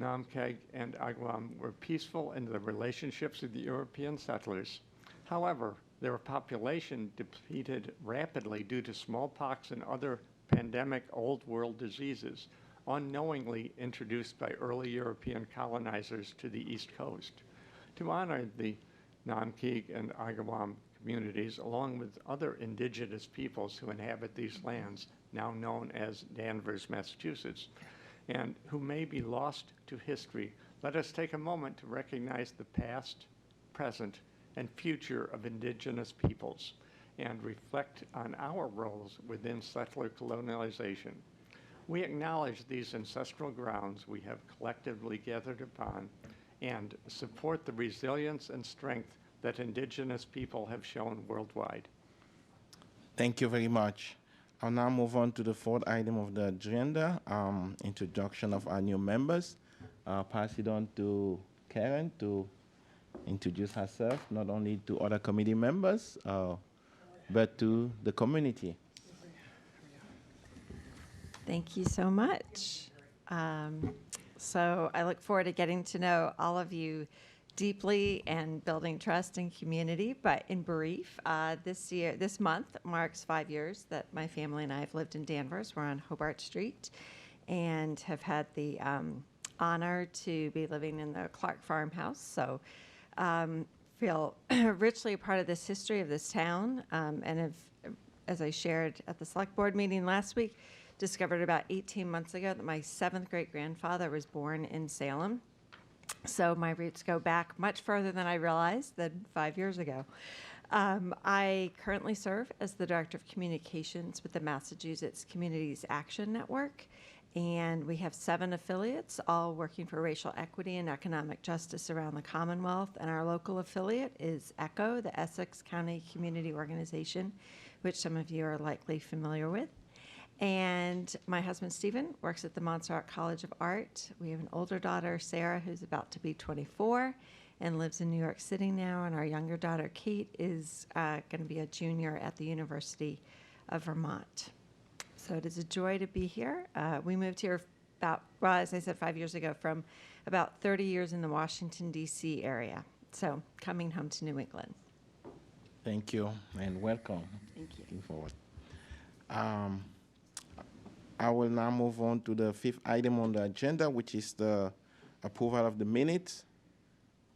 Namkeg, and Agawam were peaceful in their relationships with the European settlers. However, their population depleted rapidly due to smallpox and other pandemic Old World diseases, unknowingly introduced by early European colonizers to the East Coast. To honor the Namkeg and Agawam communities, along with other indigenous peoples who inhabit these lands, now known as Danvers, Massachusetts, and who may be lost to history, let us take a moment to recognize the past, present, and future of indigenous peoples and reflect on our roles within settler colonialization. We acknowledge these ancestral grounds we have collectively gathered upon and support the resilience and strength that indigenous people have shown worldwide. Thank you very much. I'll now move on to the fourth item of the agenda, introduction of our new members. I'll pass it on to Karen to introduce herself, not only to other committee members, but to the community. Thank you so much. So I look forward to getting to know all of you deeply and building trust and community. But in brief, this month marks 5 years that my family and I have lived in Danvers. We're on Hobart Street and have had the honor to be living in the Clark farmhouse. So feel richly a part of this history of this town, and have, as I shared at the select board meeting last week, discovered about 18 months ago that my 7th great-grandfather was born in Salem. So my roots go back much further than I realized than 5 years ago. I currently serve as the Director of Communications with the Massachusetts Communities Action Network, and we have 7 affiliates, all working for racial equity and economic justice around the Commonwealth. And our local affiliate is ECHO, the Essex County Community Organization, which some of you are likely familiar with. And my husband, Stephen, works at the Montserrat College of Art. We have an older daughter, Sarah, who's about to be 24 and lives in New York City now. And our younger daughter, Kate, is going to be a junior at the University of Vermont. So it is a joy to be here. We moved here about, well, as I said, 5 years ago, from about 30 years in the Washington, D.C. area. So coming home to New England. Thank you and welcome. Thank you. Looking forward. I will now move on to the 5th item on the agenda, which is the approval of the minutes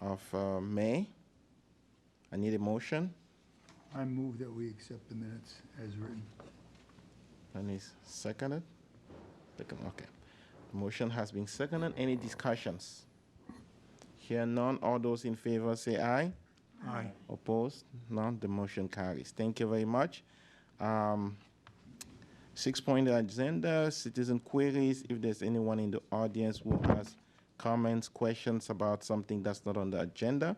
of May. I need a motion. I move that we accept the minutes as written. And is seconded? Second, okay. The motion has been seconded. Any discussions? Hear none. All those in favor say aye. Aye. Opposed? None. The motion carries. Thank you very much. 6-point agenda, citizen queries. If there's anyone in the audience who has comments, questions about something that's not on the agenda.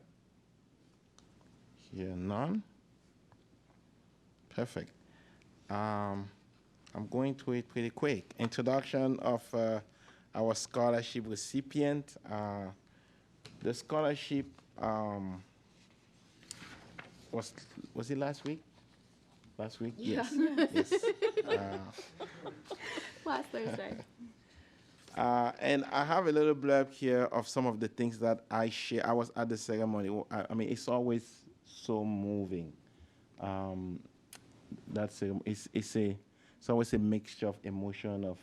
Hear none. Perfect. I'm going through it pretty quick. Introduction of our scholarship recipient. The scholarship was it last week? Last week? Yeah. Yes. Yes. Last Thursday. And I have a little blurb here of some of the things that I share. I was at the ceremony. I mean, it's always so moving. It's always a mixture of emotion, of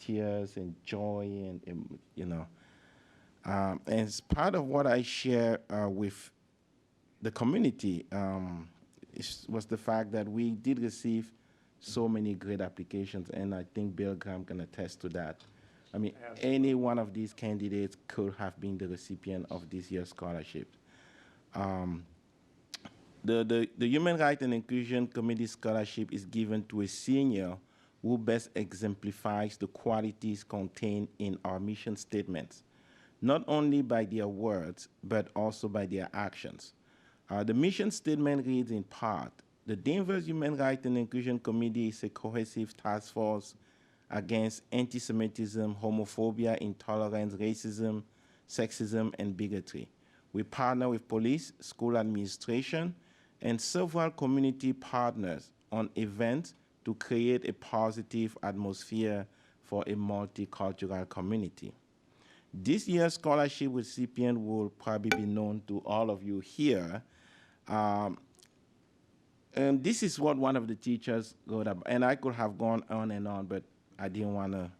tears and joy, and you know. And it's part of what I share with the community. Was the fact that we did receive so many great applications, and I think Bill Graham can attest to that. I mean, any one of these candidates could have been the recipient of this year's scholarship. The Human Rights and Inclusion Committee Scholarship is given to a senior who best exemplifies the qualities contained in our mission statements, not only by their words, but also by their actions. The mission statement reads in part, the Danvers Human Rights and Inclusion Committee is a cohesive task force against anti-Semitism, homophobia, intolerance, racism, sexism, and bigotry. We partner with police, school administration, and several community partners on events to create a positive atmosphere for a multicultural community. This year's scholarship recipient will probably be known to all of you here. And this is what one of the teachers wrote about. And I could have gone on and on, but I didn't want to,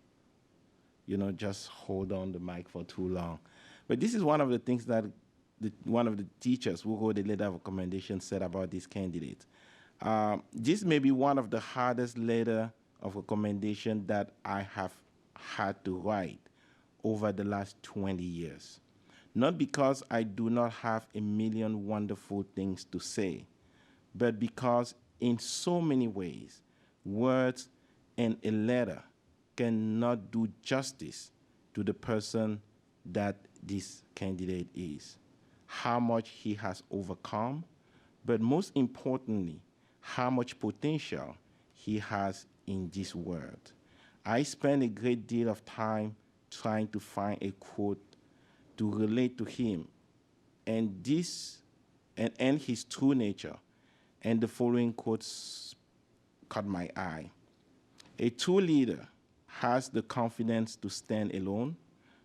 just hold on the mic for too long. But this is one of the things that one of the teachers who wrote a letter of recommendation said about this candidate. This may be one of the hardest letter of recommendation that I have had to write over the last 20 years. Not because I do not have a million wonderful things to say, but because in so many ways, words and a letter cannot do justice to the person that this candidate is, how much he has overcome, but most importantly, how much potential he has in this world. I spent a great deal of time trying to find a quote to relate to him and his true nature. And the following quotes caught my eye. A true leader has the confidence to stand alone,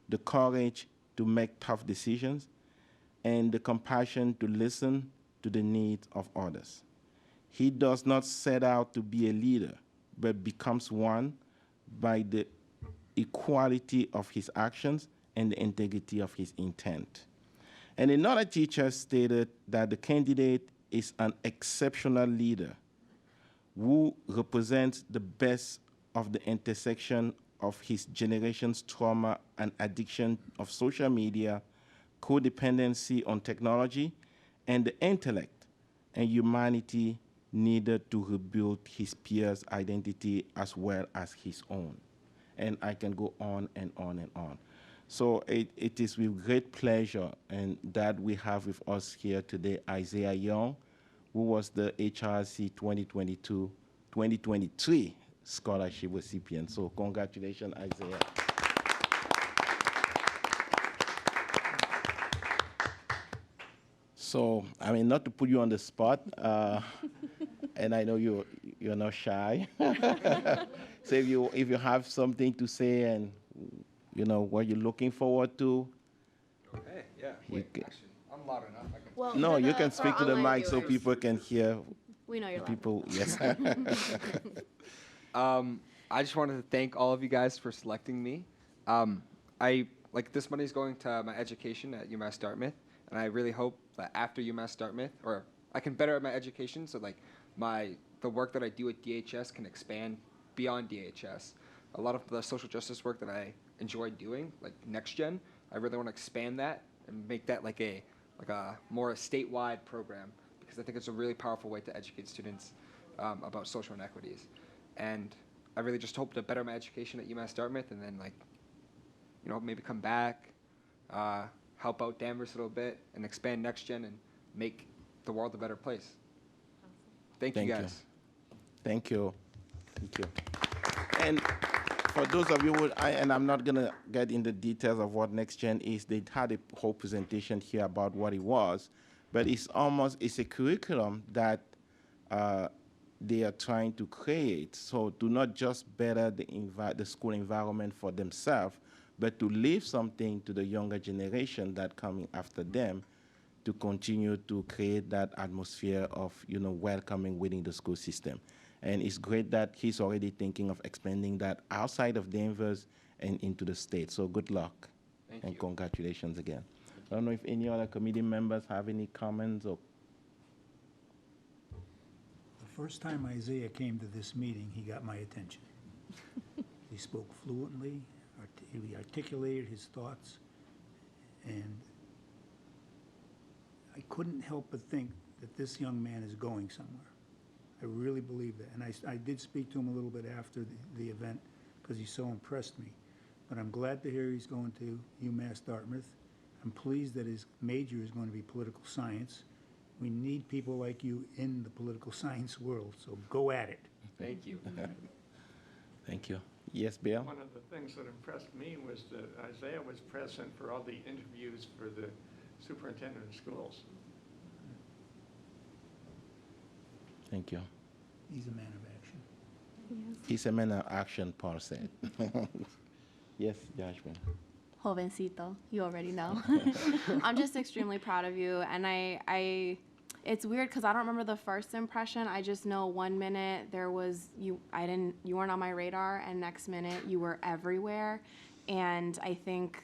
the courage to make tough decisions, and the compassion to listen to the needs of others. He does not set out to be a leader, but becomes one by the equality of his actions and the integrity of his intent. And another teacher stated that the candidate is an exceptional leader who represents the best of the intersection of his generation's trauma and addiction of social media, codependency on technology, and the intellect and humanity needed to rebuild his peers' identity as well as his own. And I can go on and on and on. So it is with great pleasure and that we have with us here today Isaiah Young, who was the HRC 2022-2023 scholarship recipient. So congratulations, Isaiah. So, I mean, not to put you on the spot, and I know you're not shy. So if you have something to say and what you're looking forward to. Okay, yeah. Wait, actually, I'm loud enough. I can... Well, No, for you can speak to the online mic so viewers, people can hear. We know you're loud. People, yes. I just wanted to thank all of you guys for selecting me. This money is going to my education at UMass Dartmouth, and I really hope that after UMass Dartmouth, or I can better my education, so the work that I do at DHS can expand beyond DHS. A lot of the social justice work that I enjoy doing, like Next Gen, I really want to expand that and make that like a more statewide program, because I think it's a really powerful way to educate students about social inequities. And I really just hope to better my education at UMass Dartmouth, and then maybe come back, help out Danvers a little bit, and expand Next Gen and make the world a better place. Thank you guys. Thank you. Thank you. And for those of you and I'm not going to get into details of what Next Gen is, they had a whole presentation here about what it was, but it's a curriculum that they are trying to create. So to not just better the school environment for themselves, but to leave something to the younger generation that coming after them to continue to create that atmosphere of welcoming within the school system. And it's great that he's already thinking of expanding that outside of Danvers and into the state. So good luck. Thank and you. Congratulations again. I don't know if any other committee members have any comments or. The first time Isaiah came to this meeting, he got my attention. He spoke fluently, he articulated his thoughts, and I couldn't help but think that this young man is going somewhere. I really believe that. And I did speak to him a little bit after the event because he so impressed me. But I'm glad to hear he's going to UMass Dartmouth. I'm pleased that his major is going to be political science. We need people like you in the political science world, so go at it. Thank you. Thank you. Yes, Bill? One of the things that impressed me was that Isaiah was present for all the interviews for the superintendent of schools. Thank you. He's a man of action. He's a man of action, Paul said. Yes, Joshua. jovencito. You already know. I'm just extremely proud of you, and it's weird because I don't remember the first impression. I just know 1 minute there was you weren't on my radar, and next minute you were everywhere. And I think,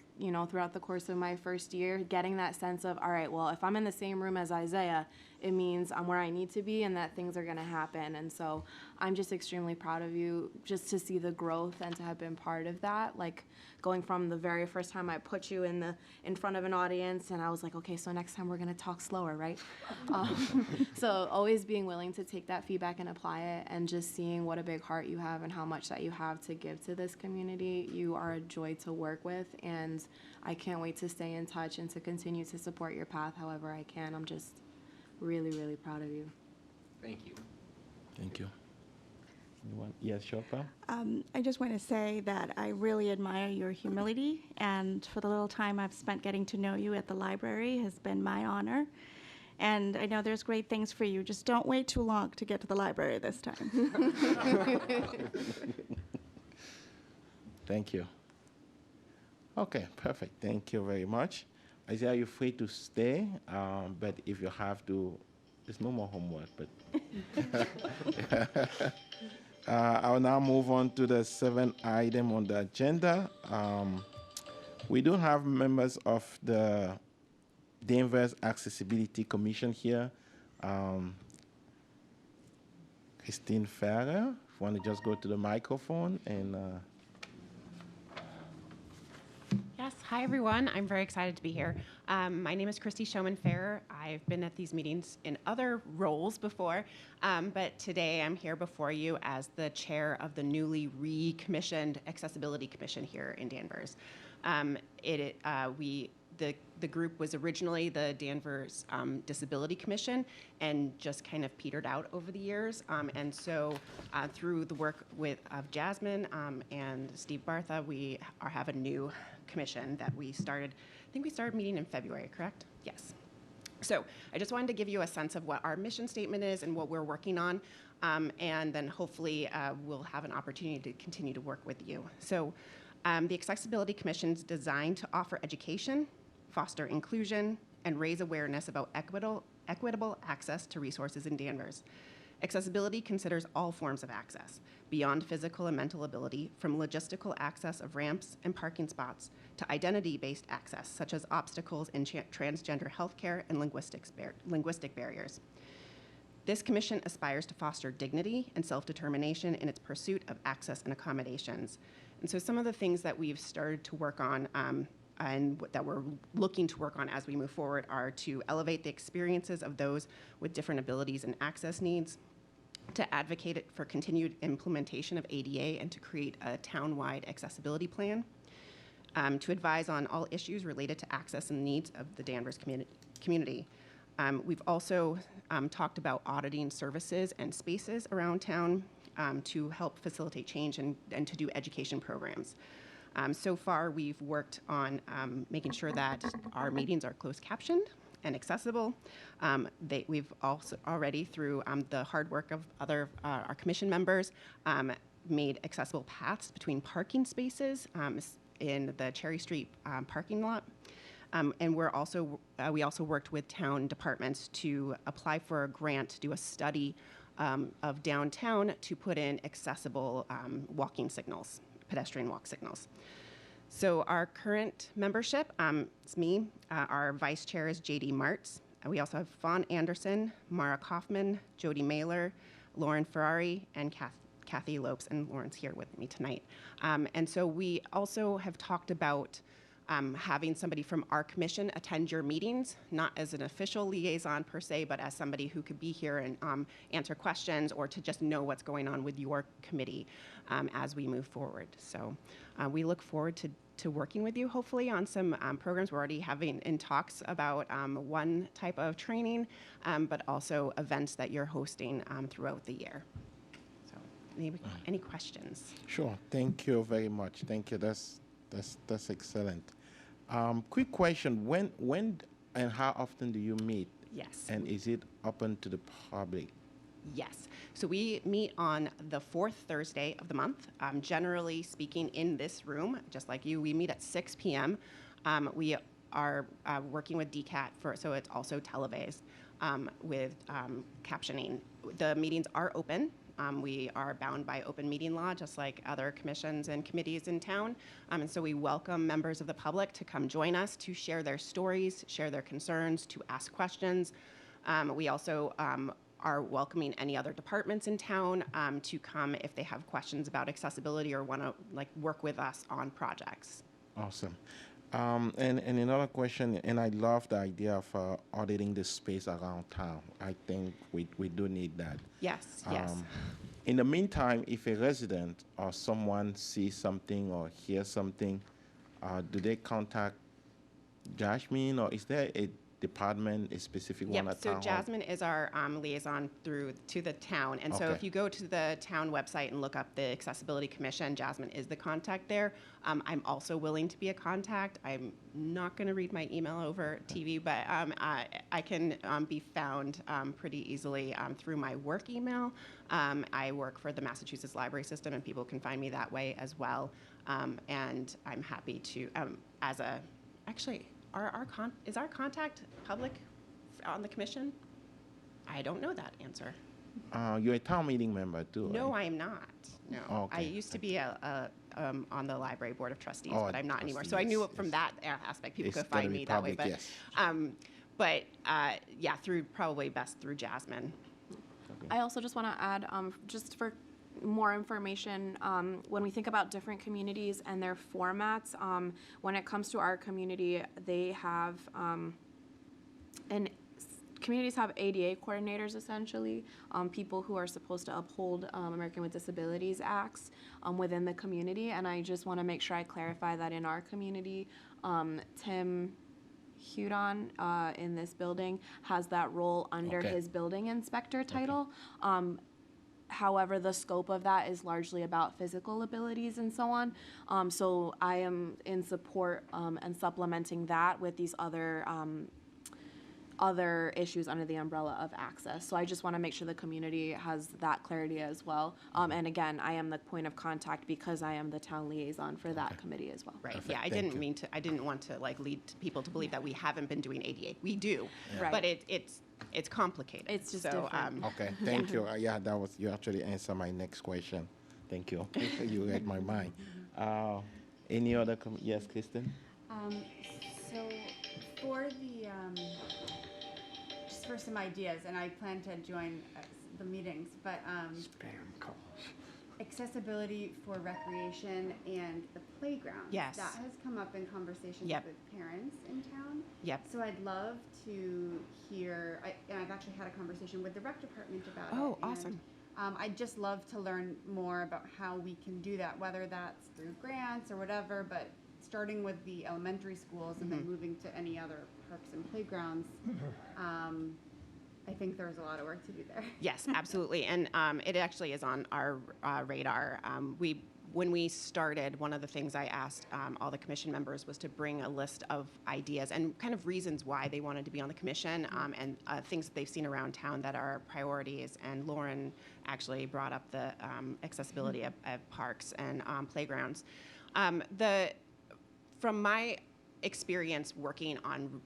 throughout the course of my first year, getting that sense of, all right, well, if I'm in the same room as Isaiah, it means I'm where I need to be and that things are going to happen. And so I'm just extremely proud of you just to see the growth and to have been part of that. Like going from the very first time I put you in front of an audience and I was like, okay, so next time we're going to talk slower, right? So always being willing to take that feedback and apply it, and just seeing what a big heart you have and how much that you have to give to this community. You are a joy to work with, and I can't wait to stay in touch and to continue to support your path however I can. I'm just really, really proud of you. Thank you. Thank you. Anyone? Yes, Shilpa? I just want to say that I really admire your humility, and for the little time I've spent getting to know you at the library has been my honor. And I know there's great things for you. Just don't wait too long to get to the library this time. Thank you. Okay, perfect. Thank you very much. Isaiah, you're free to stay, but if you have to, there's no more homework, but I'll now move on to the 7th item on the agenda. We do have members of the Danvers Accessibility Commission here. Christine Ferrer, if you want to just go to the microphone and... Yes, hi everyone. I'm very excited to be here. My name is Christy Showman-Fair. I've been at these meetings in other roles before, but today I'm here before you as the chair of the newly recommissioned Accessibility Commission here in Danvers. The group was originally the Danvers Disability Commission and just kind of petered out over the years. And so through the work of Jasmine and Steve Bartha, we have a new commission that we started. I think we started meeting in February, correct? Yes. So I just wanted to give you a sense of what our mission statement is and what we're working on. And then hopefully we'll have an opportunity to continue to work with you. So the Accessibility Commission is designed to offer education, foster inclusion, and raise awareness about equitable access to resources in Danvers. Accessibility considers all forms of access, beyond physical and mental ability, from logistical access of ramps and parking spots to identity-based access, such as obstacles in transgender healthcare and linguistic barriers. This commission aspires to foster dignity and self-determination in its pursuit of access and accommodations. And so some of the things that we've started to work on and that we're looking to work on as we move forward are to elevate the experiences of those with different abilities and access needs, to advocate for continued implementation of ADA and to create a town-wide accessibility plan, to advise on all issues related to access and needs of the Danvers community. We've also talked about auditing services and spaces around town to help facilitate change and to do education programs. So far, we've worked on making sure that our meetings are closed captioned and accessible. We've also already, through the hard work of our commission members, made accessible paths between parking spaces in the Cherry Street parking lot. And we also worked with town departments to apply for a grant to do a study of downtown to put in accessible walking signals, pedestrian walk signals. So our current membership, it's me. Our vice chair is J.D. Martz. We also have Fawn Anderson, Mara Kaufman, Jody Mailer, Lauren Ferrari, and Kathy Lopes, and Lauren's here with me tonight. And so we also have talked about having somebody from our commission attend your meetings, not as an official liaison per se, but as somebody who could be here and answer questions or to just know what's going on with your committee as we move forward. So we look forward to working with you, hopefully, on some programs. We're already having in talks about one type of training, but also events that you're hosting throughout the year. So any questions? Sure. Thank you very much. Thank you. That's excellent. Quick question: When and how often do you meet? Yes. And is it open to the public? Yes. So we meet on the fourth Thursday of the month. Generally speaking, in this room, just like you, we meet at 6 p.m. We are working with DCAT so it's also televised with captioning. The meetings are open. We are bound by open meeting law, just like other commissions and committees in town. And so we welcome members of the public to come join us to share their stories, share their concerns, to ask questions. We also are welcoming any other departments in town to come if they have questions about accessibility or want to work with us on projects. Awesome. And another question, and I love the idea of auditing the space around town. I think we do need that. Yes, yes. In the meantime, if a resident or someone sees something or hears something, do they contact Jasmine, or is there a department, a specific one at So town hall? Jasmine is our liaison to the town. And so Okay. if you go to the town website and look up the Accessibility Commission, Jasmine is the contact there. I'm also willing to be a contact. I'm not going to read my email over TV, but I can be found pretty easily through my work email. I work for the Massachusetts Library System, and people can find me that way as well. And I'm happy to, actually, is our contact public on the commission? I don't know that answer. You're a town meeting member too, No, right? I am not. No, Okay. I used to be on the library board of trustees, Oh, but I'm not anymore. trustee, So I knew yes, it from yes. that aspect. People It's could gotta find be me that way, public, but yes. yeah, probably best through Jasmine. I also just want to add, just for more information, when we think about different communities and their formats, when it comes to our community, they have, communities have ADA coordinators, essentially, people who are supposed to uphold American with Disabilities Acts within the community. And I just want to make sure I clarify that in our community, Tim Hudon in this building has that role under Okay. his building inspector title. However, the scope of that is largely about physical abilities and so on. So I am in support and supplementing that with these other issues under the umbrella of access. So I just want to make sure the community has that clarity as well. And again, I am the point of contact because I am the town liaison for that committee as well. Right. Perfect. Yeah, I Thank didn't you. I didn't want to lead people to believe that we haven't been doing ADA. We do, Right. but it's complicated. It's just so, different. Okay, thank you. Yeah, you actually answered my next question. Thank you. You read my mind. Any other yes, Kristen? So for the, just for some ideas, and I plan to join the meetings, but Spam calls. accessibility for recreation and the playground. Yes. That has come up in conversations Yep. with parents in town. Yep. So I'd love to hear, and I've actually had a conversation with the rec department about it. Oh, and, awesome. I'd just love to learn more about how we can do that, whether that's through grants or whatever, but starting with the elementary schools and then moving to any other parks and playgrounds. I think there's a lot of work to do there. Yes, absolutely. And it actually is on our radar. When we started, one of the things I asked all the commission members was to bring a list of ideas and kind of reasons why they wanted to be on the commission and things that they've seen around town that are priorities. And Lauren actually brought up the accessibility at parks and playgrounds. From my experience working on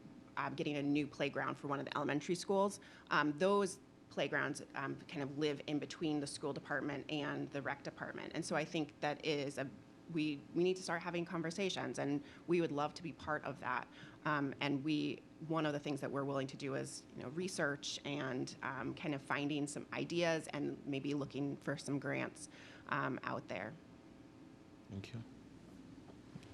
getting a new playground for one of the elementary schools, those playgrounds kind of live in between the school department and the rec department. And so I think that is we need to start having conversations, and we would love to be part of that. And one of the things that we're willing to do is research and kind of finding some ideas and maybe looking for some grants out there. Thank you.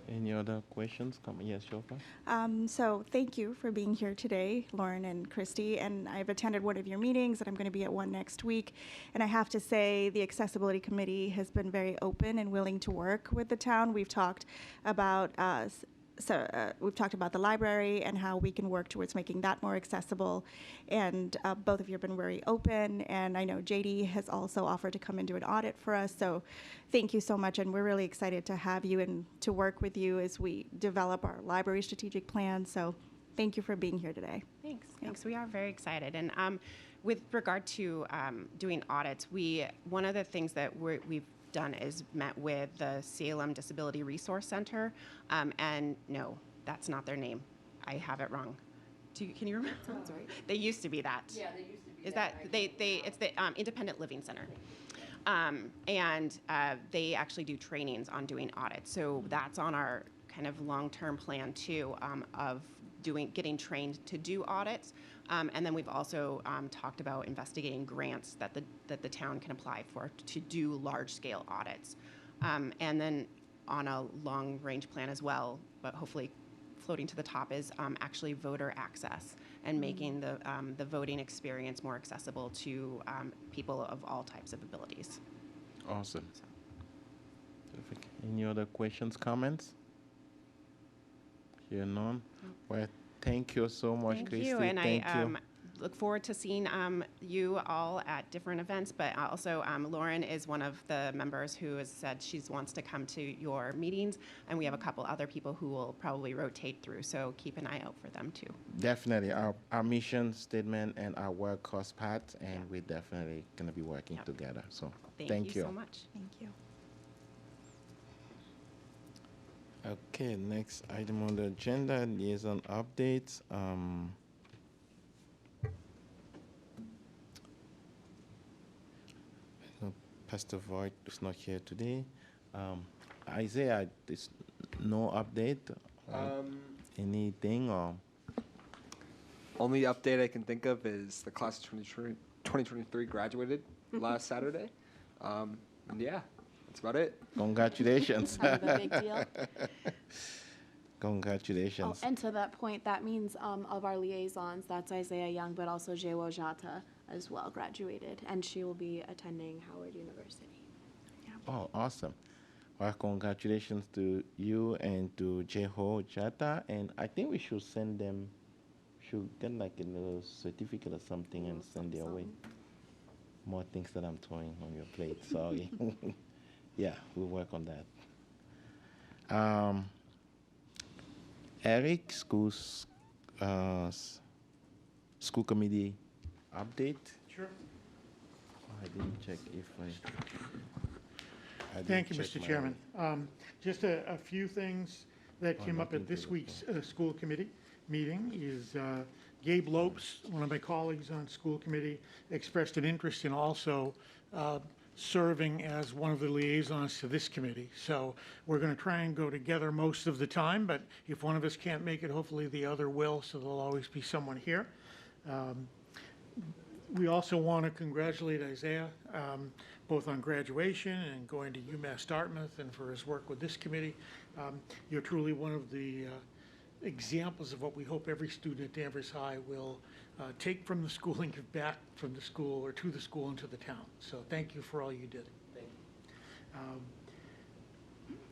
Any other questions? Yes, Shofa. So thank you for being here today, Lauren and Christy. And I've attended one of your meetings, and I'm going to be at one next week. And I have to say, the Accessibility Committee has been very open and willing to work with the town. We've talked about we've talked about the library and how we can work towards making that more accessible. And both of you have been very open. And I know JD has also offered to come and do an audit for us. So thank you so much. And we're really excited to have you and to work with you as we develop our library strategic plan. So thank you for being here today. Thanks. We are very excited. And with regard to doing audits, one of the things that we've done is met with the Salem Disability Resource Center, and no, that's not their name. I have it wrong. Can you remember? Sounds right. They used to be that. Yeah, they used to be. Is that it's the Independent Living Center. And they actually do trainings on doing audits. So that's on our kind of long-term plan too, of getting trained to do audits. And then we've also talked about investigating grants that the town can apply for to do large-scale audits. And then on a long-range plan as well, but hopefully floating to the top is actually voter access and making the voting experience more accessible to people of all types of abilities. Awesome. Terrific. Any other questions, comments? Here none. Well, thank you so much, Thank Christy. you, and Thank I you. look forward to seeing you all at different events, but also Lauren is one of the members who has said she wants to come to your meetings, and we have a couple other people who will probably rotate through, so keep an eye out for them too. Definitely. Our mission statement and our work cross paths, and we're definitely going to be working together. So Thank you so much. Thank you. Okay, next item on the agenda, liaison updates. Pastor Voigt is not here today. Isaiah, there's no update? Anything or? Only update I can think of is the class of 2023 graduated last Saturday. And yeah, that's about it. Congratulations. Kind of a big deal. Congratulations. Oh, and to that point, that means of our liaisons, that's Isaiah Young, but also Jewo Jata as well graduated, and she will be attending Howard University. Oh, awesome. Well, congratulations to you and to Jeho Jata. And I think we should send them, should get like a little certificate or something and send their way. More things that I'm throwing on your plate. Sorry. Yeah, we'll work on that. Eric, school committee update? Sure. I didn't check if I Thank you, didn't Mr. check my Chairman. way. Just a few things that came up nothing at this to week's school committee meeting is Gabe Lopes, one of my colleagues on school committee, expressed an interest in also serving as one of the liaisons to this committee. So we're going to try and go together most of the time, but if one of us can't make it, hopefully the other will, so there'll always be someone here. We also want to congratulate Isaiah, both on graduation and going to UMass Dartmouth and for his work with this committee. You're truly one of the examples of what we hope every student at Danvers High will take from the school and give back from the school or to the school and to the town. So thank you for all you did. Thank you.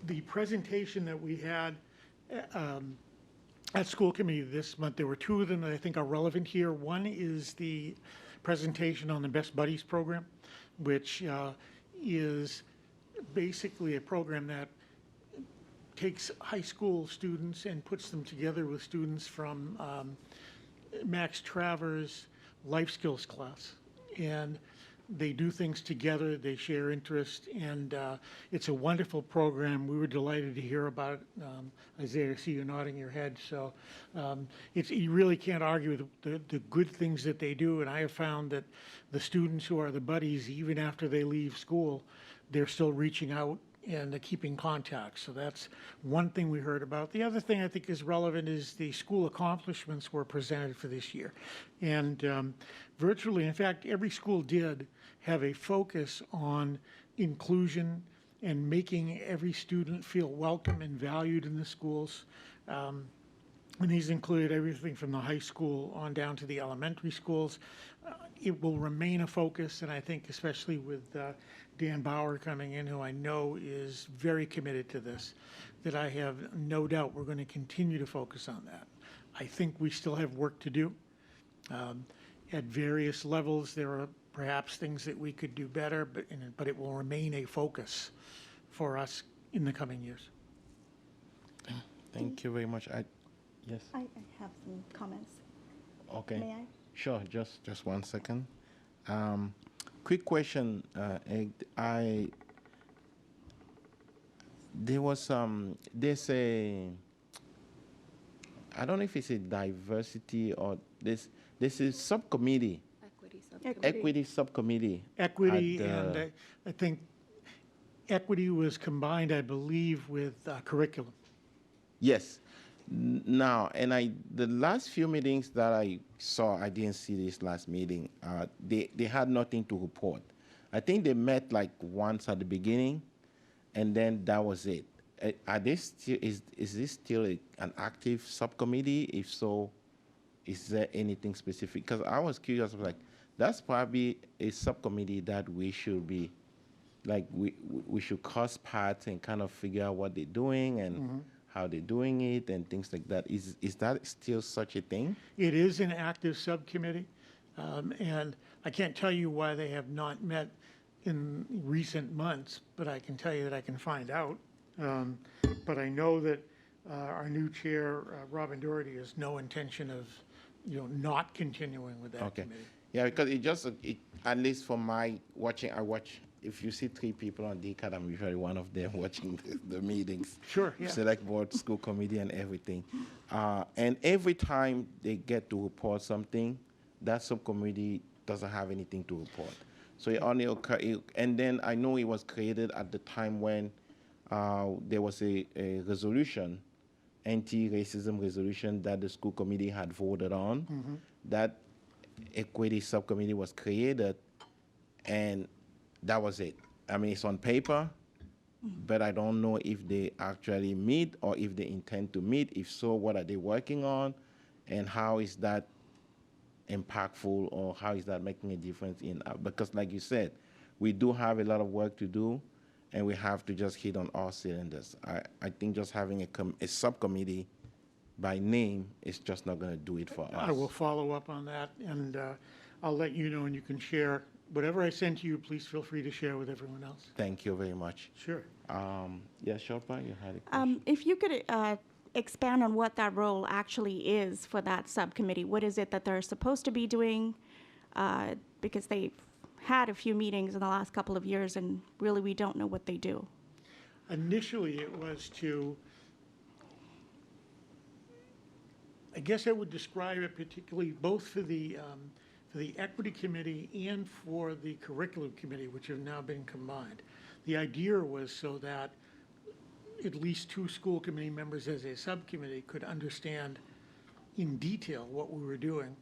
The presentation that we had at school committee this month, there were two of them that I think are relevant here. One is the presentation on the Best Buddies program, which is basically a program that takes high school students and puts them together with students from Max Travers' life skills class. And they do things together, they share interest, and it's a wonderful program. We were delighted to hear about it. Isaiah, I see you nodding your head. So you really can't argue with the good things that they do. And I have found that the students who are the buddies, even after they leave school, they're still reaching out and keeping contact. So that's one thing we heard about. The other thing I think is relevant is the school accomplishments were presented for this year. And virtually, in fact, every school did have a focus on inclusion and making every student feel welcome and valued in the schools. And these included everything from the high school on down to the elementary schools. It will remain a focus, and I think especially with Dan Bauer coming in, who I know is very committed to this, that I have no doubt we're going to continue to focus on that. I think we still have work to do. At various levels, there are perhaps things that we could do better, but it will remain a focus for us in the coming years. Thank you very much. Yes. I have some comments. Okay. May I? Sure. Just 1 second. Quick question, Ed. There's a, I don't know if it's a diversity or this is subcommittee, equity subcommittee. Equity, at the- and I think equity was combined, I believe, with curriculum. Yes. Now, and the last few meetings that I saw, I didn't see this last meeting. They had nothing to report. I think they met like once at the beginning, and then that was it. Are they still, is this still an active subcommittee? If so, is there anything specific? Because I was curious, I was like, that's probably a subcommittee that we should be, like, we should cross paths and kind of figure out what they're doing and how they're doing it and things like that. Is that still such a thing? It is an active subcommittee, and I can't tell you why they have not met in recent months, but I can tell you that I can find out. But I know that our new chair, Robin Doherty, has no intention of, not continuing with that Okay. committee. Yeah, because at least for my watching, if you see 3 people on DCAT, I'm usually one of them watching the meetings. Sure, yeah. Select board, school committee, and everything. And every time they get to report something, that subcommittee doesn't have anything to report. So it only occurred, and then I know it was created at the time when there was a resolution, anti-racism resolution that the school committee had voted on. That equity subcommittee was created, and that was it. I mean, it's on paper, but I don't know if they actually meet or if they intend to meet. If so, what are they working on, and how is that impactful, or how is that making a difference in, because like you said, we do have a lot of work to do, and we have to just hit on all cylinders. I think just having a subcommittee by name is just not going to do it for us. I will follow up on that, and I'll let you know, and you can share. Whatever I send to you, please feel free to share with everyone else. Thank you very much. Sure. Yeah, Shilpa, you had a question. If you could expand on what that role actually is for that subcommittee. What is it that they're supposed to be doing? Because they've had a few meetings in the last couple of years, and really we don't know what they do. Initially, it was to, I guess I would describe it particularly both for the equity committee and for the curriculum committee, which have now been combined. The idea was so that at least 2 school committee members as a subcommittee could understand in detail what we were doing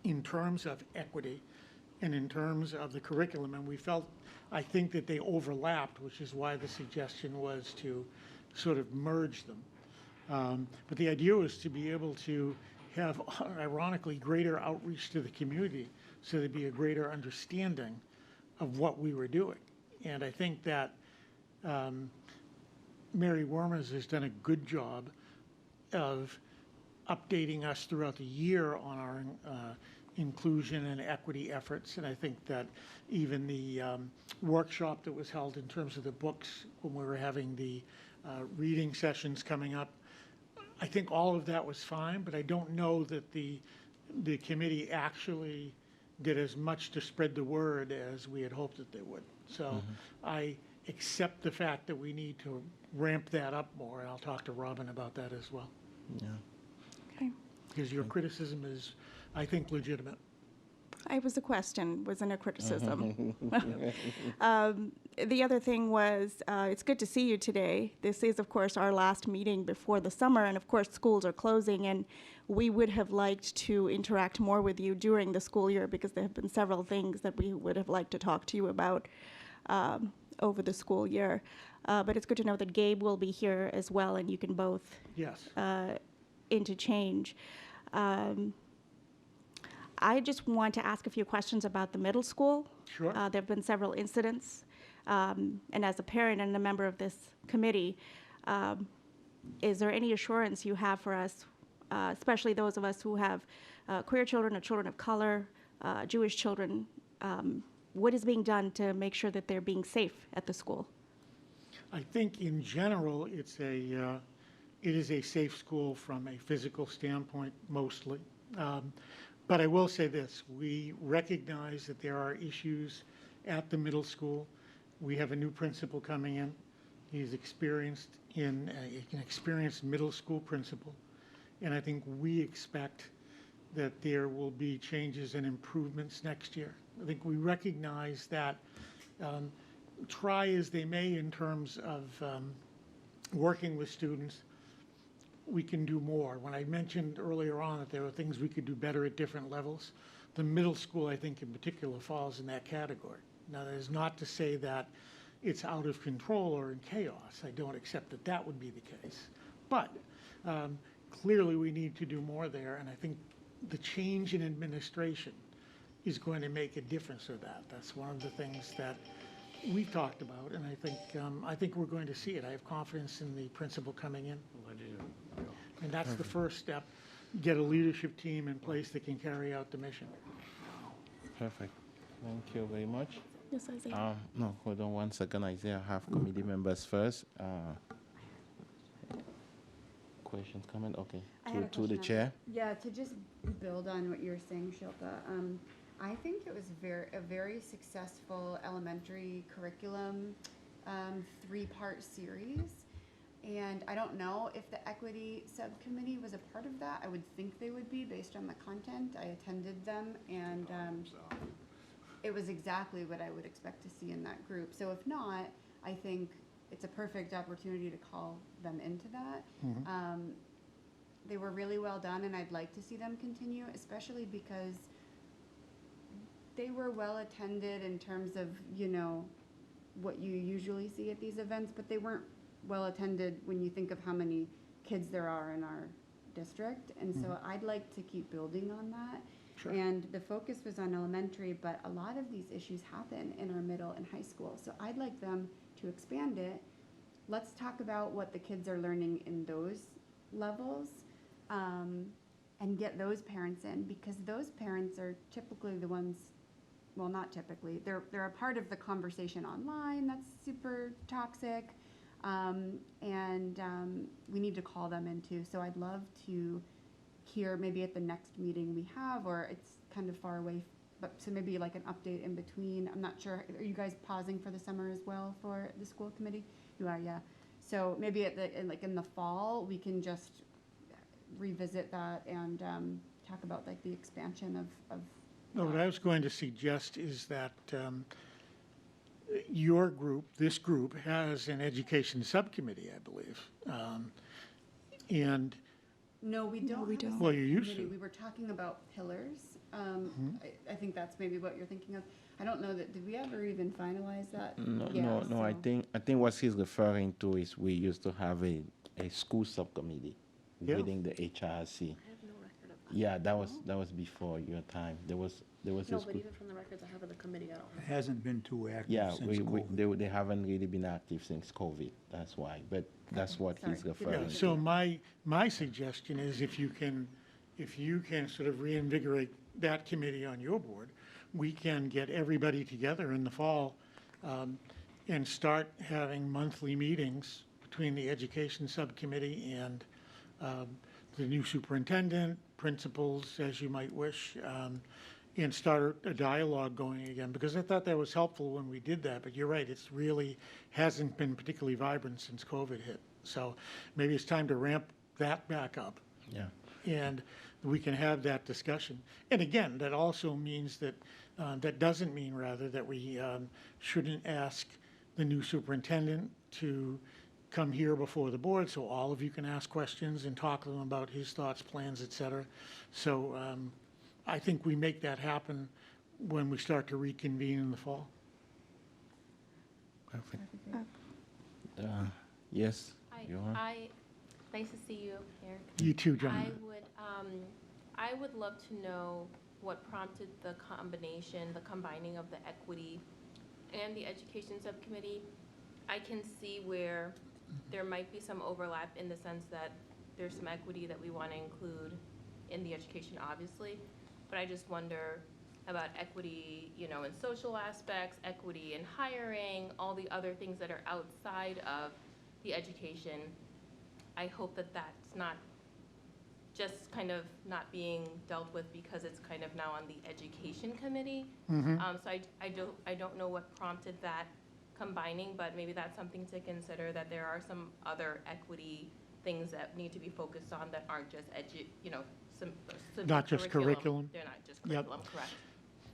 in terms of equity and in terms of the curriculum. And we felt, I think, that they overlapped, which is why the suggestion was to sort of merge them. But the idea was to be able to have, ironically, greater outreach to the community so there'd be a greater understanding of what we were doing. And I think that Mary Wormers has done a good job of updating us throughout the year on our inclusion and equity efforts. And I think that even the workshop that was held in terms of the books when we were having the reading sessions coming up, I think all of that was fine, but I don't know that the committee actually did as much to spread the word as we had hoped that they would. So I accept the fact that we need to ramp that up more, and I'll talk to Robin about that as well. Yeah. Okay. Because your criticism is, I think, legitimate. It was a question, wasn't a criticism. The other thing was, it's good to see you today. This is, of course, our last meeting before the summer, and of course, schools are closing, and we would have liked to interact more with you during the school year because there have been several things that we would have liked to talk to you about over the school year. But it's good to know that Gabe will be here as well, and you can both Yes. interchange. I just want to ask a few questions about the middle school. Sure. There have been several incidents, and as a parent and a member of this committee, is there any assurance you have for us, especially those of us who have queer children or children of color, Jewish children, what is being done to make sure that they're being safe at the school? I think in general, it is a safe school from a physical standpoint, mostly. But I will say this, we recognize that there are issues at the middle school. We have a new principal coming in. He's experienced an experienced middle school principal. And I think we expect that there will be changes and improvements next year. I think we recognize that try as they may in terms of working with students, we can do more. When I mentioned earlier on that there are things we could do better at different levels, the middle school, I think, in particular, falls in that category. Now, that is not to say that it's out of control or in chaos. I don't accept that that would be the case. But clearly, we need to do more there, and I think the change in administration is going to make a difference with that. That's one of the things that we've talked about, and I think we're going to see it. I have confidence in the principal coming in. And that's the first step, get a leadership team in place that can carry out the mission. Perfect. Thank you very much. Yes, Isaiah. No, hold on one second, Isaiah. I have committee members first. Questions, comment? Okay. I had a To the question. chair. Yeah, to just build on what you were saying, Shilpa, I think it was a very successful elementary curriculum, 3-part series. And I don't know if the equity subcommittee was a part of that. I would think they would be based on the content. I attended them, and it was exactly what I would expect to see in that group. So if not, I think it's a perfect opportunity to call them into that. They were really well done, and I'd like to see them continue, especially because they were well attended in terms of, you know, what you usually see at these events, but they weren't well attended when you think of how many kids there are in our district. And so I'd like to keep building on that. Sure. And the focus was on elementary, but a lot of these issues happen in our middle and high school. So I'd like them to expand it. Let's talk about what the kids are learning in those levels, and get those parents in, because those parents are typically the ones, well, not typically, they're a part of the conversation online that's super toxic. We need to call them into. So I'd love to hear maybe at the next meeting we have, or it's kind of far away, but so maybe like an update in between. I'm not sure. Are you guys pausing for the summer as well for the school committee? You are, yeah. So maybe in the fall we can just revisit that and talk about like the expansion of No, what I was going to suggest is that your group, this group, has an education subcommittee, I believe. And, No, we don't. we have a don't. Well, you used subcommittee. to. We were talking about pillars. I think that's maybe what you're thinking of. I don't know that, did we ever even finalize that? No, Yeah, no. I so- think what he's referring to is we used to have a school subcommittee Yeah. within the HRC. I have no record of that. Yeah, that was before your time. There was a No, but school. even from the records I have of the committee, I don't It have. hasn't been too active Yeah, since COVID. they haven't really been active since COVID. That's why. But that's what he's Sorry. referring yeah, to. so my suggestion is if you can sort of reinvigorate that committee on your board, we can get everybody together in the fall and start having monthly meetings between the education subcommittee and the new superintendent, principals, as you might wish, and start a dialogue going again, because I thought that was helpful when we did that, but you're right, it's really hasn't been particularly vibrant since COVID hit. So maybe it's time to ramp that back up, Yeah. and we can have that discussion. And again, that also means that, that doesn't mean rather that we shouldn't ask the new superintendent to come here before the board, so all of you can ask questions and talk to them about his thoughts, plans, et cetera. So I think we make that happen when we start to reconvene in the fall. Perfect. Yes. Johan? Nice to see you here. You too, John. I would love to know what prompted the combining of the equity and the education subcommittee. I can see where there might be some overlap in the sense that there's some equity that we want to include in the education, obviously, but I just wonder about equity, in social aspects, equity in hiring, all the other things that are outside of the education. I hope that that's not just kind of not being dealt with because it's kind of now on the education committee. So I don't know what prompted that combining, but maybe that's something to consider, that there are some other equity things that need to be focused on that aren't just Not just curriculum. They're not just Yep. curriculum,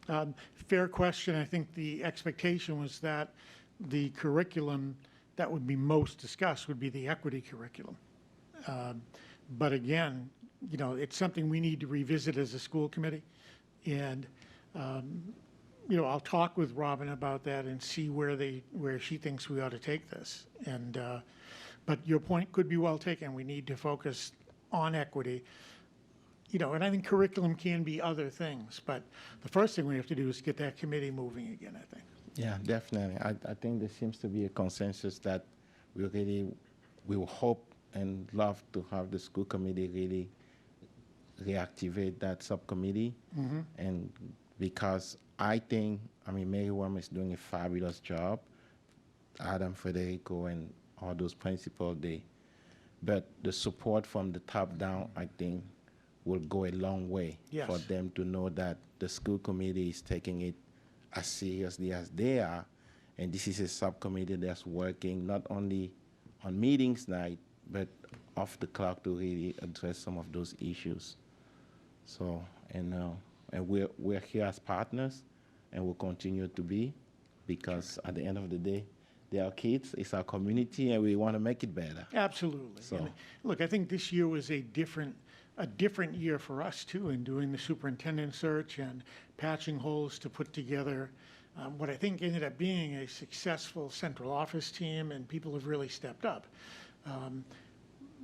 correct? Fair question. I think the expectation was that the curriculum that would be most discussed would be the equity curriculum. But again, it's something we need to revisit as a school committee. And, I'll talk with Robin about that and see where she thinks we ought to take this. And, but your point could be well taken. We need to focus on equity. And I think curriculum can be other things, but the first thing we have to do is get that committee moving again, I think. Yeah, definitely. I think there seems to be a consensus that we will hope and love to have the school committee really reactivate that subcommittee. And because I think, Mary Worm is doing a fabulous job, Adam Federico and all those principals, but the support from the top down, I think, will go a long way Yes. for them to know that the school committee is taking it as seriously as they are. And this is a subcommittee that's working not only on meetings night, but off the clock to really address some of those issues. So, and we're here as partners, and we'll continue to be, because at the end of the day, they are kids, it's our community, and we want to make it better. Absolutely. So- And look, I think this year was a different year for us too, in doing the superintendent search and patching holes to put together what I think ended up being a successful central office team, and people have really stepped up.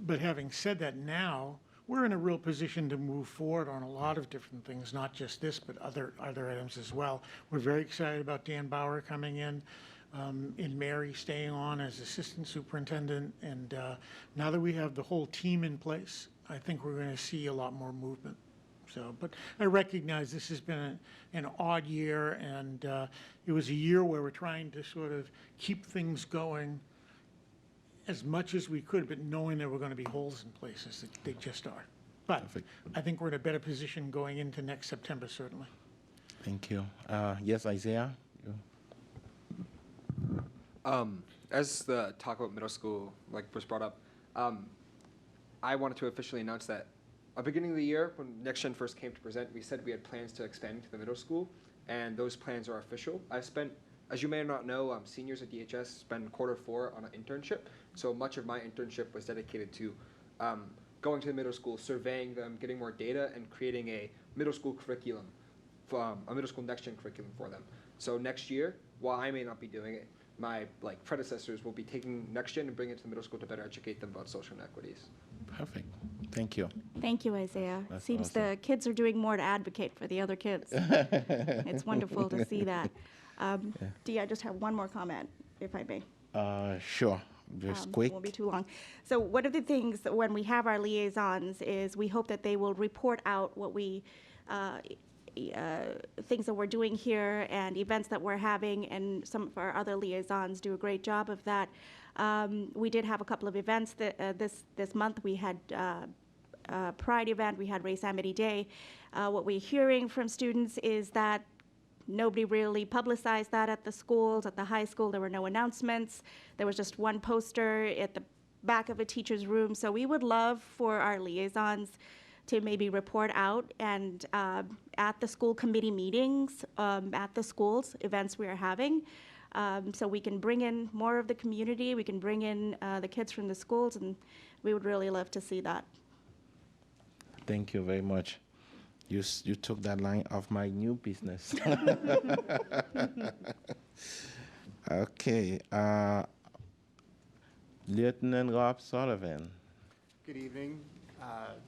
But having said that, now we're in a real position to move forward on a lot of different things, not just this, but other items as well. We're very excited about Dan Bauer coming in, and Mary staying on as assistant superintendent. And now that we have the whole team in place, I think we're going to see a lot more movement. So, but I recognize this has been an odd year, and it was a year where we're trying to sort of keep things going as much as we could, but knowing there were going to be holes in places that they just are. But Perfect. I think we're in a better position going into next September, certainly. Thank you. Yes, Isaiah? You- As the talk about middle school was brought up, I wanted to officially announce that at the beginning of the year, when Next Gen first came to present, we said we had plans to expand to the middle school, and those plans are official. I spent, as you may not know, seniors at DHS spend Q4 on an internship, so much of my internship was dedicated to going to the middle school, surveying them, getting more data, and creating a middle school curriculum, a middle school Next Gen curriculum for them. So next year, while I may not be doing it, my predecessors will be taking Next Gen and bringing it to the middle school to better educate them about social inequities. Perfect. Thank you. Thank you, Isaiah. That's Seems awesome. the kids are doing more to advocate for the other kids. It's wonderful to see that. Dee, I just have one more comment, if I may. Sure. Just quick. Won't be too long. So one of the things that when we have our liaisons is we hope that they will report out what we, things that we're doing here and events that we're having, and some of our other liaisons do a great job of that. We did have a couple of events that, this month. We had Pride event, we had Race Amity Day. What we're hearing from students is that nobody really publicized that at the schools. At the high school, there were no announcements. There was just one poster at the back of a teacher's room. So we would love for our liaisons to maybe report out and at the school committee meetings, at the schools, events we are having. So we can bring in more of the community, we can bring in the kids from the schools, and we would really love to see that. Thank you very much. You took that line off my new business. Okay. Lieutenant Rob Sullivan. Good evening.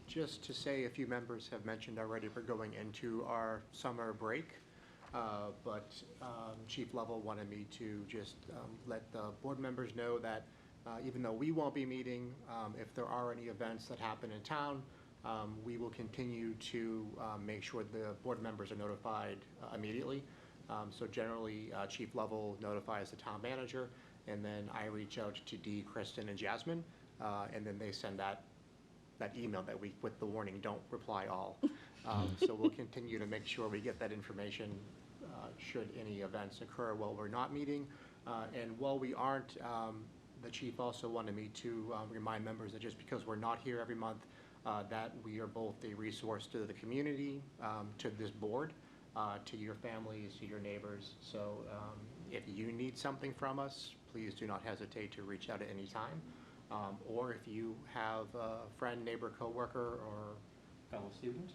Just to say, a few members have mentioned already we're going into our summer break, but Chief Lovell wanted me to just let the board members know that even though we won't be meeting, if there are any events that happen in town, we will continue to make sure the board members are notified immediately. So generally, Chief Lovell notifies the town manager, and then I reach out to Dee, Kristen, and Jasmine, and then they send that that email that we, with the warning, don't reply all. So we'll continue to make sure we get that information should any events occur while we're not meeting. And while we aren't, the chief also wanted me to remind members that just because we're not here every month, that we are both a resource to the community, to this board, to your families, to your neighbors. So if you need something from us, please do not hesitate to reach out at any time. Or if you have a friend, neighbor, coworker, or fellow student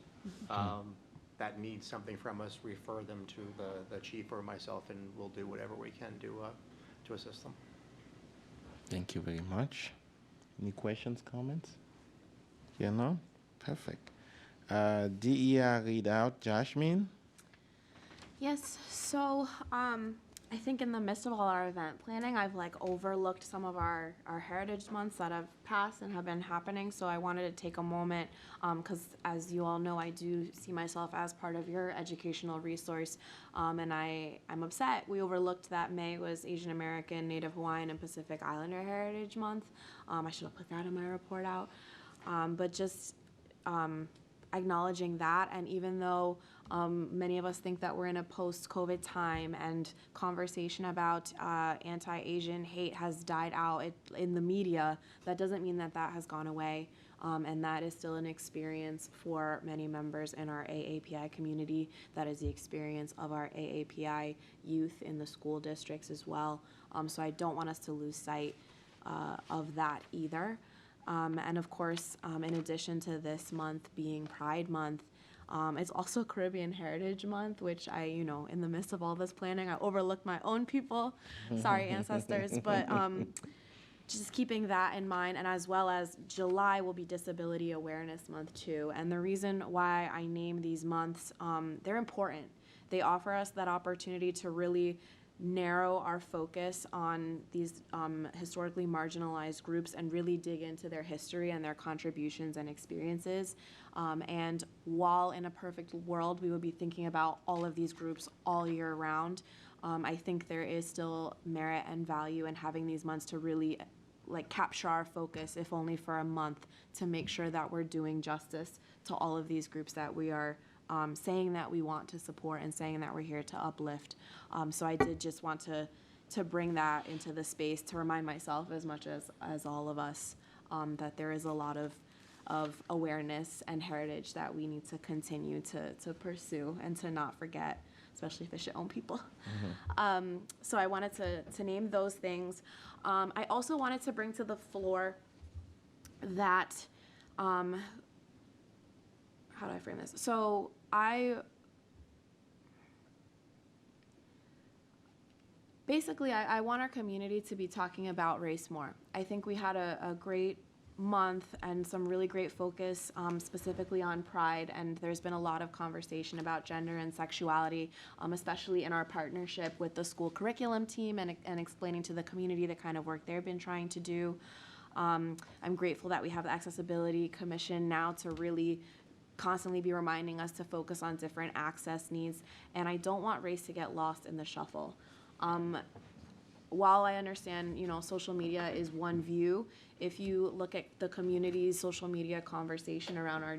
that needs something from us, refer them to the chief or myself, and we'll do whatever we can to assist them. Thank you very much. Any questions, comments? Yeah, no? Perfect. DER readout, Jasmine? Yes, so I think in the midst of all our event planning, I've like overlooked some of our heritage months that have passed and have been happening. So I wanted to take a moment, because as you all know, I do see myself as part of your educational resource, and I'm upset we overlooked that May was Asian American, Native Hawaiian, and Pacific Islander Heritage Month. I should have put that in my report out, but just acknowledging that, and even though many of us think that we're in a post-COVID time and conversation about anti-Asian hate has died out in the media, that doesn't mean that that has gone away, and that is still an experience for many members in our AAPI community. That is the experience of our AAPI youth in the school districts as well. So I don't want us to lose sight of that either. And of course, in addition to this month being Pride Month, it's also Caribbean Heritage Month, which I, in the midst of all this planning, I overlooked my own people. Sorry, ancestors. But just keeping that in mind, and as well as July will be Disability Awareness Month too. And the reason why I name these months, they're important. They offer us that opportunity to really narrow our focus on these historically marginalized groups and really dig into their history and their contributions and experiences. And while in a perfect world we would be thinking about all of these groups all year round, I think there is still merit and value in having these months to really capture our focus, if only for a month, to make sure that we're doing justice to all of these groups that we are saying that we want to support and saying that we're here to uplift. So I did just want to bring that into the space to remind myself, as much as all of us, that there is a lot of awareness and heritage that we need to continue to pursue and to not forget, especially if it's your own people. Mm-hmm. So I wanted to name those things. I also wanted to bring to the floor that, how do I frame this? So basically, I want our community to be talking about race more. I think we had a great month and some really great focus specifically on Pride, and there's been a lot of conversation about gender and sexuality, especially in our partnership with the school curriculum team and explaining to the community the kind of work they've been trying to do. I'm grateful that we have the Accessibility Commission now to really constantly be reminding us to focus on different access needs, and I don't want race to get lost in the shuffle. While I understand, social media is one view, if you look at the community's social media conversation around our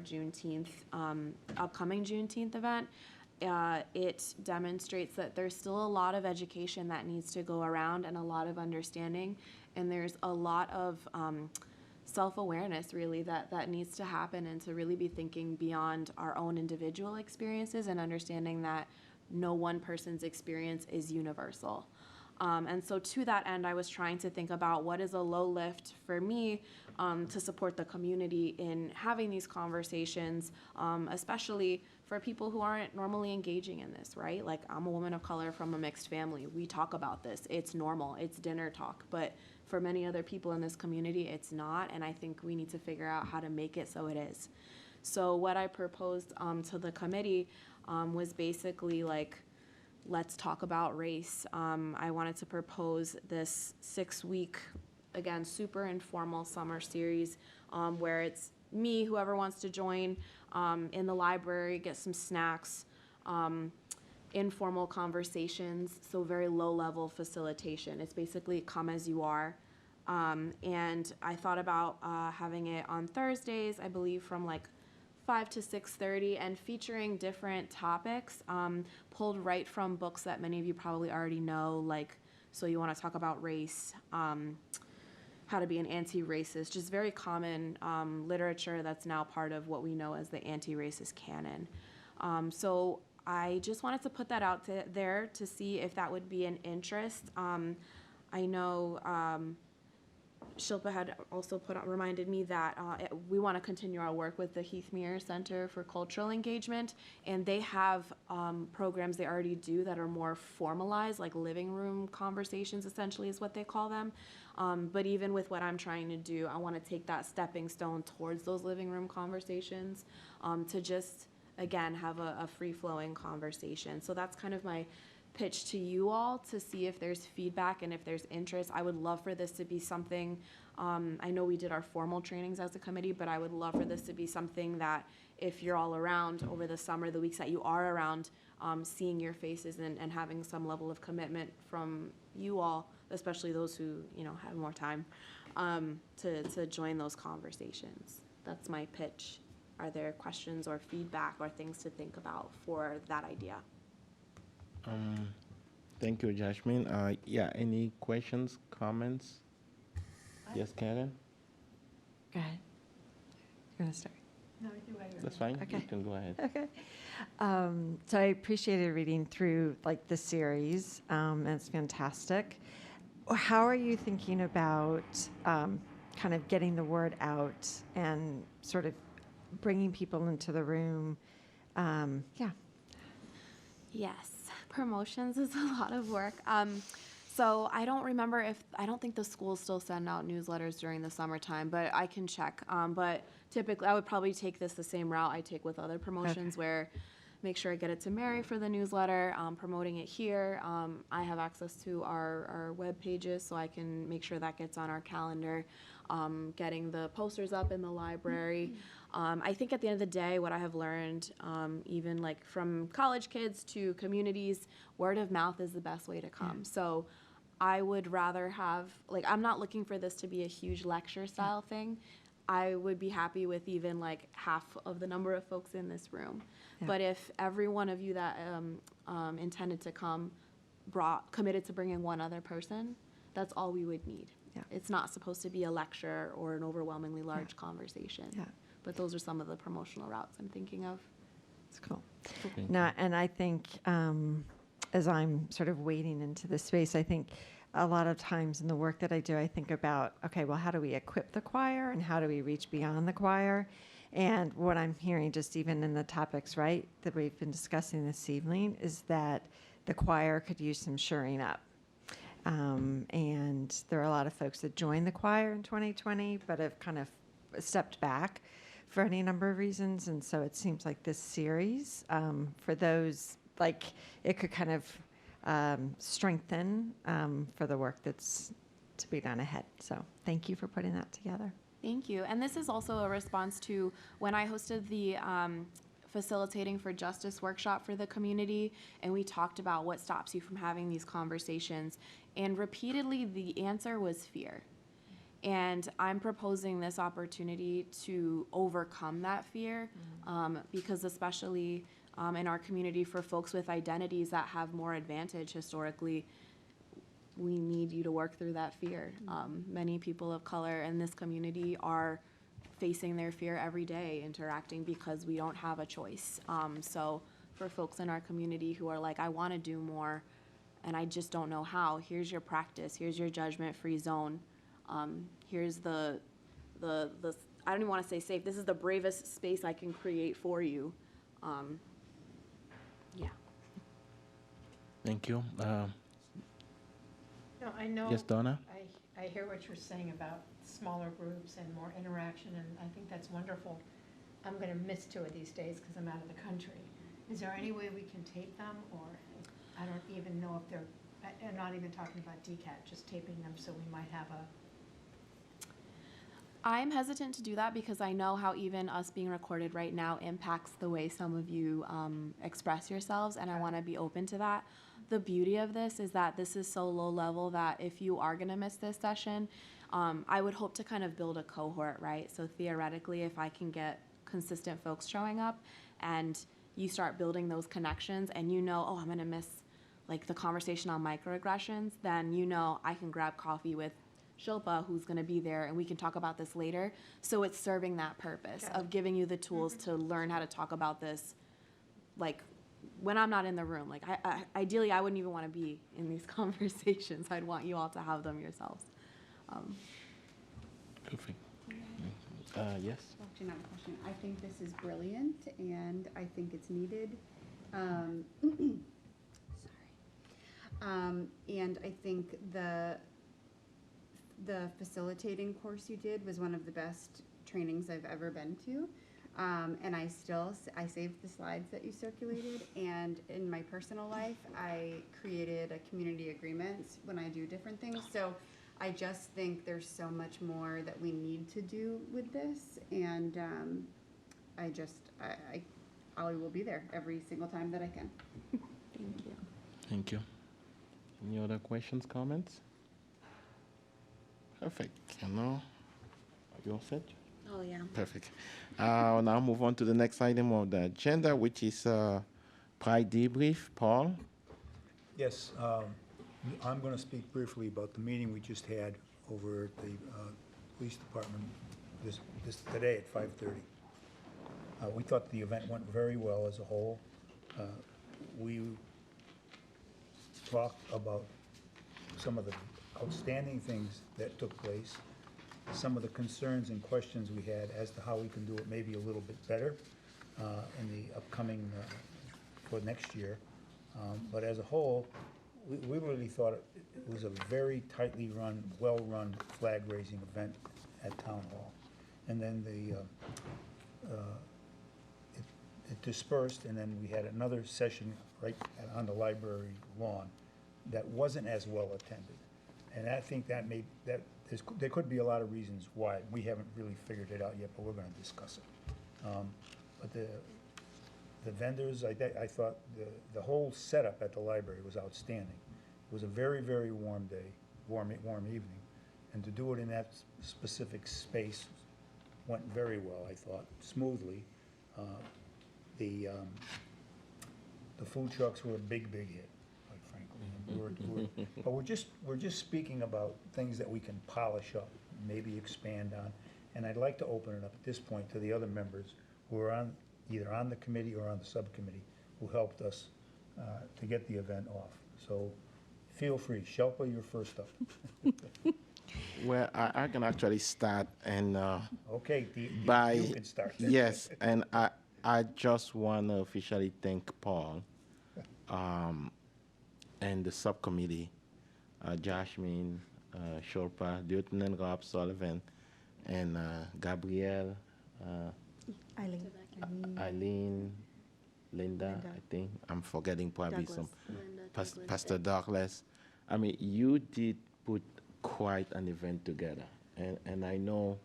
upcoming Juneteenth event, it demonstrates that there's still a lot of education that needs to go around and a lot of understanding, and there's a lot of self-awareness really that needs to happen, and to really be thinking beyond our own individual experiences and understanding that no one person's experience is universal. And so to that end, I was trying to think about what is a low lift for me to support the community in having these conversations, especially for people who aren't normally engaging in this, right? Like, I'm a woman of color from a mixed family. We talk about this. It's normal. It's dinner talk. But for many other people in this community, it's not, and I think we need to figure out how to make it so it is. So what I proposed to the committee was basically let's talk about race. I wanted to propose this 6-week, again, super informal summer series where it's me, whoever wants to join, in the library, get some snacks, informal conversations, so very low-level facilitation. It's basically come as you are. And I thought about having it on Thursdays, I believe from like 5 to 6:30, and featuring different topics pulled right from books that many of you probably already know, like So You Want to Talk About Race, How to Be an Anti-Racist, just very common literature that's now part of what we know as the anti-racist canon. So I just wanted to put that out there to see if that would be an interest. I know Shilpa had also reminded me that we want to continue our work with the Heath Muir Center for Cultural Engagement, and they have programs they already do that are more formalized, like living room conversations, essentially is what they call them. But even with what I'm trying to do, I want to take that stepping stone towards those living room conversations to just, again, have a free-flowing conversation. So that's kind of my pitch to you all, to see if there's feedback and if there's interest. I would love for this to be something, I know we did our formal trainings as a committee, but I would love for this to be something that if you're all around over the summer, the weeks that you are around, seeing your faces and having some level of commitment from you all, especially those who, have more time, to join those conversations. That's my pitch. Are there questions or feedback or things to think about for that idea? Thank you, Jasmine. Any questions, comments? Yes, Karen? Go ahead. You want to start? No, you are. That's fine. Okay. You can go ahead. Okay. So I appreciated reading through the series. And it's fantastic. How are you thinking about kind of getting the word out and sort of bringing people into the room? Yes, promotions is a lot of work. So I don't think the schools still send out newsletters during the summertime, but I can check. But typically, I would probably take this the same route I take with other promotions, where make sure I get it to Mary for the newsletter, promoting it here. I have access to our web pages, so I can make sure that gets on our calendar, getting the posters up in the library. I think at the end of the day, what I have learned, even from college kids to communities, word of mouth is the best way to come. So I would rather have, I'm not looking for this to be a huge lecture style thing. I would be happy with even half of the number of folks in this room. Yeah. But if every one of you that intended to come committed to bringing one other person, that's all we would need. Yeah. It's not supposed to be a lecture or an overwhelmingly large conversation. Yeah. But those are some of the promotional routes I'm thinking of. That's cool. No, and I think as I'm sort of wading into this space, I think a lot of times in the work that I do, I think about, okay, well, how do we equip the choir and how do we reach beyond the choir? And what I'm hearing, just even in the topics, right, that we've been discussing this evening, is that the choir could use some shoring up. And there are a lot of folks that joined the choir in 2020, but have kind of stepped back for any number of reasons. And so it seems like this series, for those, it could kind of strengthen for the work that's to be done ahead. So thank you for putting that together. Thank you. And this is also a response to when I hosted the Facilitating for Justice workshop for the community, and we talked about what stops you from having these conversations. And repeatedly, the answer was fear. And I'm proposing this opportunity to overcome that fear, because especially in our community, for folks with identities that have more advantage historically, we need you to work through that fear. Many people of color in this community are facing their fear every day, interacting because we don't have a choice. So for folks in our community who are I want to do more, and I just don't know how, here's your practice, here's your judgment-free zone. Here's the I don't even want to say safe, this is the bravest space I can create for you. Thank you. No, I know. Yes, Donna? I hear what you're saying about smaller groups and more interaction, and I think that's wonderful. I'm going to miss 2 of these days because I'm out of the country. Is there any way we can tape them, or I don't even know if I'm not even talking about DCAT, just taping them so we might have a... I'm hesitant to do that because I know how even us being recorded right now impacts the way some of you express yourselves, and I want to be open to that. The beauty of this is that this is so low level that if you are going to miss this session, I would hope to kind of build a cohort, right? So theoretically, if I can get consistent folks showing up and you start building those connections and you know, oh, I'm gonna miss like the conversation on microaggressions, then you know I can grab coffee with Shilpa, who's gonna be there, and we can talk about this later. So it's serving that purpose of giving you the tools to learn how to talk about this, like when I'm not in the room. Like ideally, I wouldn't even wanna be in these conversations. I'd want you all to have them yourselves. Perfect. Yes. Actually, not a question. I think this is brilliant, and I think it's needed. And I think the facilitating course you did was one of the best trainings I've ever been to. And I saved the slides that you circulated, and in my personal life, I created a community agreement when I do different things. So I just think there's so much more that we need to do with this, and I will be there every single time that I can. Thank you. Thank you. Any other questions, comments? Perfect. Are you all set? Oh, yeah. Perfect. I'll now move on to the next item of the agenda, which is Pride debrief. Paul? Yes, I'm going to speak briefly about the meeting we just had over at the police department today at 5:30. We thought the event went very well as a whole. We talked about some of the outstanding things that took place, some of the concerns and questions we had as to how we can do it maybe a little bit better in the upcoming, for next year. But as a whole, we really thought it was a very tightly run, well-run flag-raising event at Town Hall. And then it dispersed, and then we had another session right on the library lawn that wasn't as well attended. And I think there could be a lot of reasons why. We haven't really figured it out yet, but we're gonna discuss it. But the vendors, I thought the whole setup at the library was outstanding. It was a very, very warm day, warm evening, and to do it in that specific space went very well, I thought, smoothly. The food trucks were a big, big hit, quite frankly. But we're just speaking about things that we can polish up, maybe expand on. And I'd like to open it up at this point to the other members who are either on the committee or on the subcommittee who helped us to get the event off. So feel free. Shelpa, you're first up. Well, I can actually start and Okay, you can start. Yes, and I just want to officially thank Paul and the subcommittee, Jasmine, Shilpa, Lieutenant Rob Sullivan, and Gabrielle, Eileen, Linda, I think. I'm forgetting probably Douglas. some. Pastor Douglas. I mean, you did put quite an event together. And I know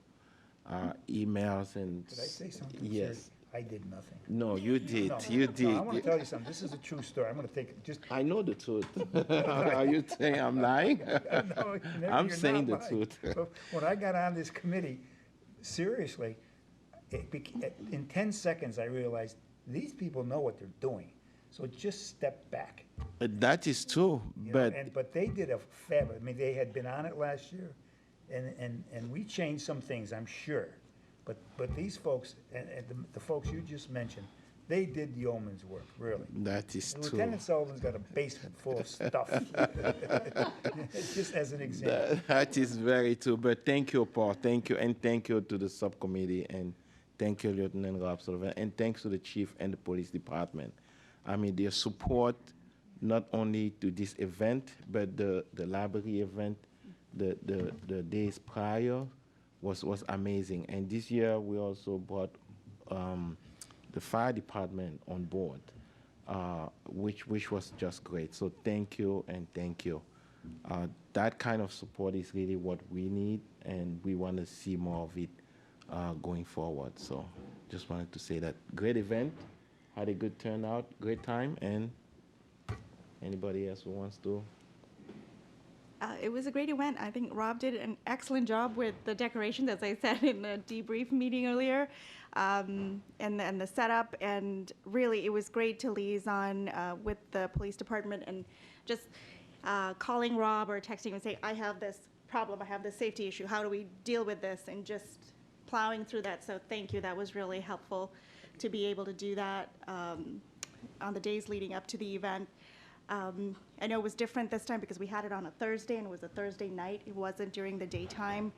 emails and... Did I say something? Yes. Serious? I did nothing. No, you did. No, You no, did. I want to tell you something. This is a true story. I'm going to take it just... I know the truth. Are you saying I'm lying? No, I'm you're saying not the lying. truth. But when I got on this committee, seriously, in 10 seconds, I realized these people know what they're doing. So just step back. That is true, You know, but but they did a I mean, they had been on it last year, and we changed some things, I'm sure. But these folks, and the folks you just mentioned, they did yeoman's work, really. that is true. Lieutenant Sullivan's got a basement full of stuff. Just as an example. That is very true. But thank you, Paul. Thank you, and thank you to the subcommittee, and thank you, Lieutenant Rob Sullivan, and thanks to the chief and the police department. I mean, their support not only to this event, but the library event, the days prior was amazing. And this year we also brought the fire department on board, which was just great. So thank you and thank you. That kind of support is really what we need, and we want to see more of it going forward. So just wanted to say that great event, had a good turnout, great time, and anybody else who wants to? It was a great event. I think Rob did an excellent job with the decorations, as I said in the debrief meeting earlier, and the setup. And really, it was great to liaison with the police department and just calling Rob or texting him and say, I have this problem, I have this safety issue, how do we deal with this? And just plowing through that. So thank you. That was really helpful to be able to do that on the days leading up to the event. I know it was different this time because we had it on a Thursday and it was a Thursday night. It wasn't during the daytime.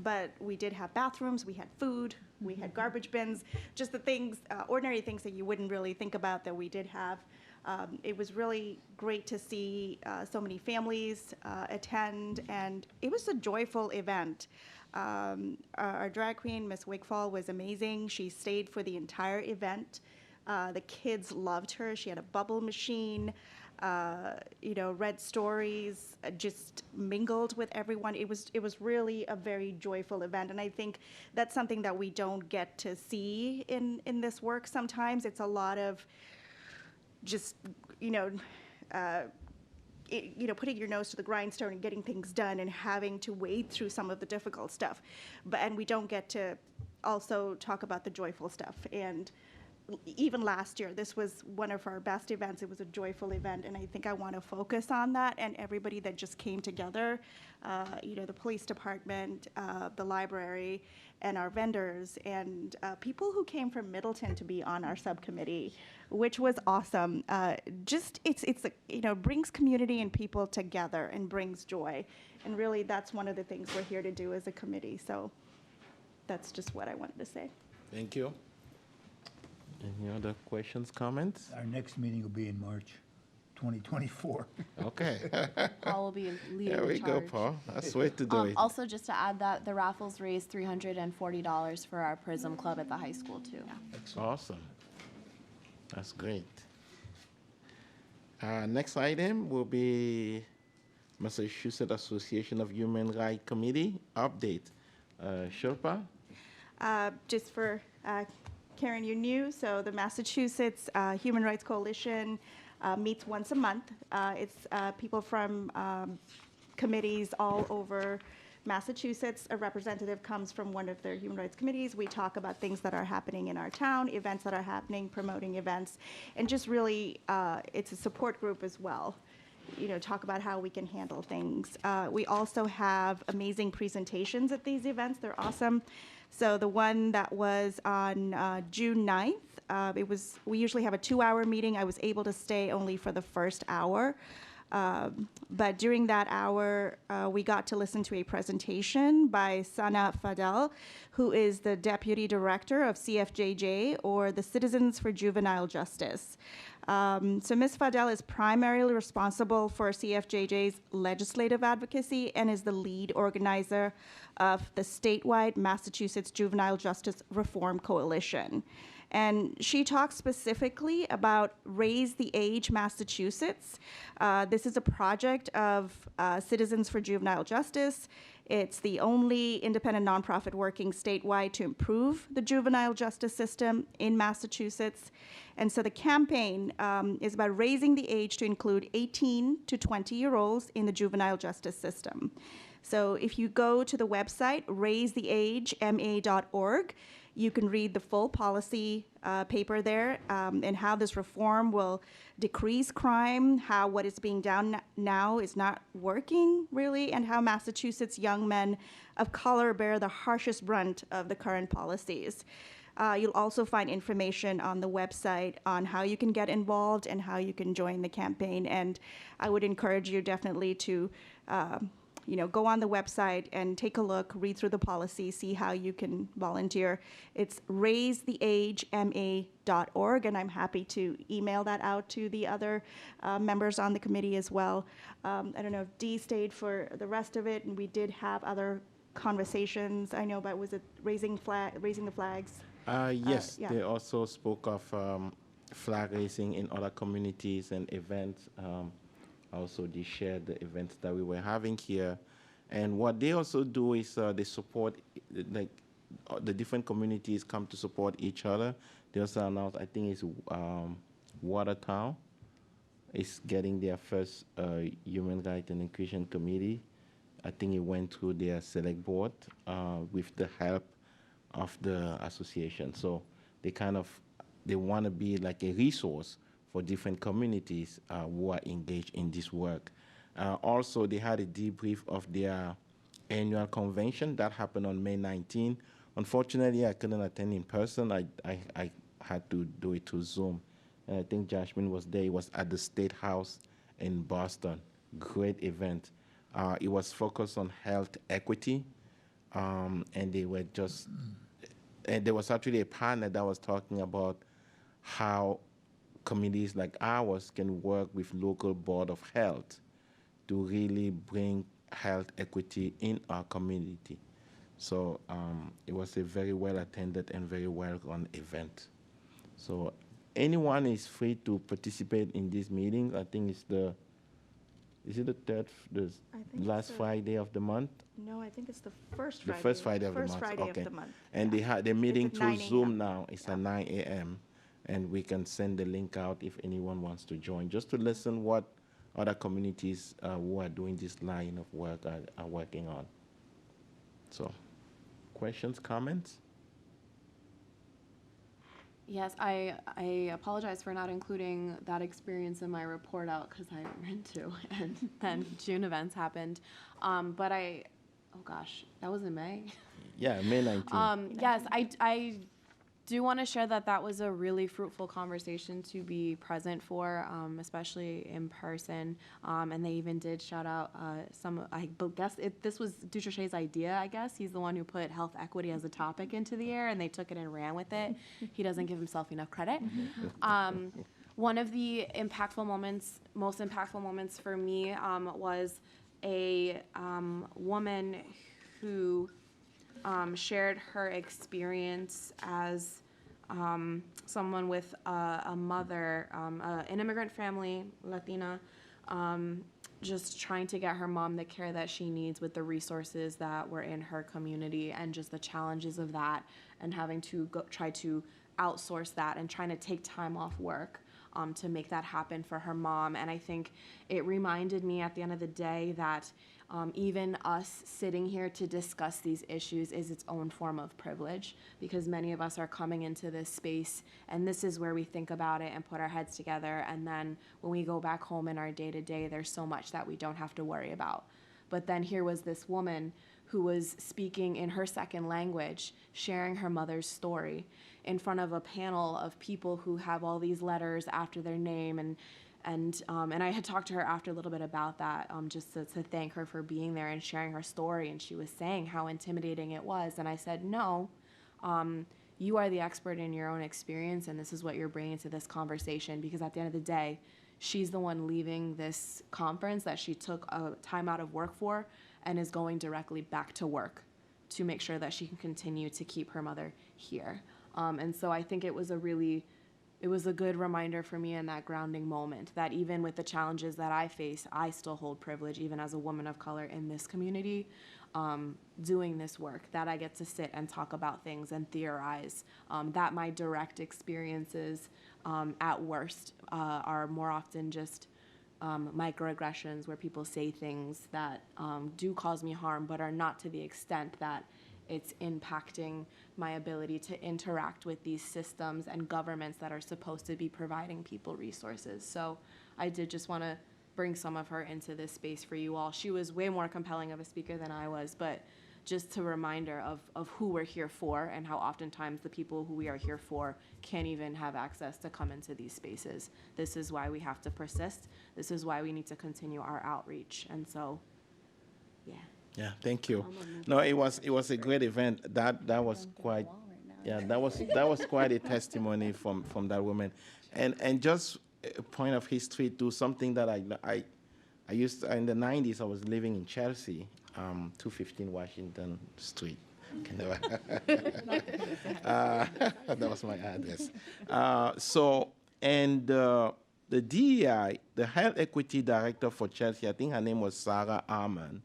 But we did have bathrooms, we had food, we had garbage bins, just the things, ordinary things that you wouldn't really think about that we did have. It was really great to see so many families attend, and it was a joyful event. Our drag queen, Miss Wigfall, was amazing. She stayed for the entire event. The kids loved her. She had a bubble machine, read stories, just mingled with everyone. It was really a very joyful event, and I think that's something that we don't get to see in this work sometimes. It's a lot of just, putting your nose to the grindstone and getting things done and having to wade through some of the difficult stuff. And we don't get to also talk about the joyful stuff. And even last year, this was one of our best events. It was a joyful event, and I think I want to focus on that and everybody that just came together, the police department, the library, and our vendors, and people who came from Middleton to be on our subcommittee, which was awesome. Brings community and people together and brings joy, and really that's one of the things we're here to do as a committee. So that's just what I wanted to say. Thank you. Any other questions, comments? Our next meeting will be in March 2024. Okay. Paul will be leading There the we go, charge. Paul. That's way to do it. Also, just to add that the raffles raised $340 for our Prism Club at the high school too. Awesome. That's great. Next item will be Massachusetts Association of Human Rights Committee update. Shilpa? Just for Karen, you're new, so the Massachusetts Human Rights Coalition meets once a month. It's people from committees all over Massachusetts. A representative comes from one of their human rights committees. We talk about things that are happening in our town, events that are happening, promoting events, and just really, it's a support group as well. Talk about how we can handle things. We also have amazing presentations at these events. They're awesome. So the one that was on June 9th, we usually have a 2-hour meeting. I was able to stay only for the first hour. But during that hour, we got to listen to a presentation by Sana Fadel, who is the Deputy Director of CFJJ, or the Citizens for Juvenile Justice. So Ms. Fadel is primarily responsible for CFJJ's legislative advocacy and is the lead organizer of the statewide Massachusetts Juvenile Justice Reform Coalition. And she talks specifically about Raise the Age Massachusetts. This is a project of Citizens for Juvenile Justice. It's the only independent nonprofit working statewide to improve the juvenile justice system in Massachusetts. And so the campaign is about raising the age to include 18 to 20-year-olds in the juvenile justice system. So if you go to the website, raisetheagema.org, you can read the full policy paper there and how this reform will decrease crime, how what is being done now is not working really, and how Massachusetts young men of color bear the harshest brunt of the current policies. You'll also find information on the website on how you can get involved and how you can join the campaign. And I would encourage you definitely to go on the website and take a look, read through the policy, see how you can volunteer. It's raisetheagema.org, and I'm happy to email that out to the other members on the committee as well. I don't know if Dee stayed for the rest of it, and we did have other conversations. I know, but was it raising the flags? Yes, yeah. they also spoke of flag raising in other communities and events. Also, they shared the events that we were having here. And what they also do is they support, the different communities come to support each other. They also announced, I think it's Watertown, is getting their first Human Rights and Inclusion Committee. I think it went through their select board with the help of the association. So they want to be like a resource for different communities who are engaged in this work. Also, they had a debrief of their annual convention that happened on May 19. Unfortunately, I couldn't attend in person. I had to do it through Zoom. And I think Jasmine was there. It was at the State House in Boston. Great event. It was focused on health equity, and there was actually a panel that was talking about how communities like ours can work with local board of health to really bring health equity in our community. So it was a very well attended and very well run event. So anyone is free to participate in this meeting. I think it's is it the last Friday of the month? No, I think it's the first The Friday. first Friday of the month. First Friday Okay. of the month. And yeah. they're meeting at through 9 Zoom a.m. now. It's at 9 a.m. And we can send the link out if anyone wants to join, just to listen what other communities who are doing this line of work are working on. So, questions, comments? Yes, I apologize for not including that experience in my report out because I meant to, and then June events happened. But oh gosh, that was in May. Yeah, May 19th. Yes, I do want to share that was a really fruitful conversation to be present for, especially in person. And they even did shout out this was Dutrochet's idea, I guess. He's the one who put health equity as a topic into the air, and they took it and ran with it. He doesn't give himself enough credit. One of the most impactful moments for me was a woman who shared her experience as someone with a mother, an immigrant family, Latina, just trying to get her mom the care that she needs with the resources that were in her community, and just the challenges of that, and having to try to outsource that and trying to take time off work to make that happen for her mom. And I think it reminded me at the end of the day that even us sitting here to discuss these issues is its own form of privilege, because many of us are coming into this space and this is where we think about it and put our heads together, and then when we go back home in our day-to-day, there's so much that we don't have to worry about. But then here was this woman who was speaking in her second language, sharing her mother's story in front of a panel of people who have all these letters after their name, and I had talked to her after a little bit about that, just to thank her for being there and sharing her story. And she was saying how intimidating it was. And I said, no, you are the expert in your own experience, and this is what you're bringing to this conversation. Because at the end of the day, she's the one leaving this conference that she took a time out of work for, and is going directly back to work to make sure that she can continue to keep her mother here. And so I think it was a good reminder for me in that grounding moment that even with the challenges that I face, I still hold privilege, even as a woman of color in this community, doing this work, that I get to sit and talk about things and theorize, that my direct experiences at worst are more often just microaggressions where people say things that do cause me harm, but are not to the extent that it's impacting my ability to interact with these systems and governments that are supposed to be providing people resources. So I did just want to bring some of her into this space for you all. She was way more compelling of a speaker than I was, but just a reminder of who we're here for, and how oftentimes the people who we are here for can't even have access to come into these spaces. This is why we have to persist. This is why we need to continue our outreach. And so, yeah. Yeah, thank you. No, it was a great event. That was quite, yeah, that was quite a testimony from that woman, and just a point of history to something that I used to, in the 90s. I was living in Chelsea, 215 Washington Street. That was my address. The DEI, the Health Equity Director for Chelsea, I think her name was Sarah Arman.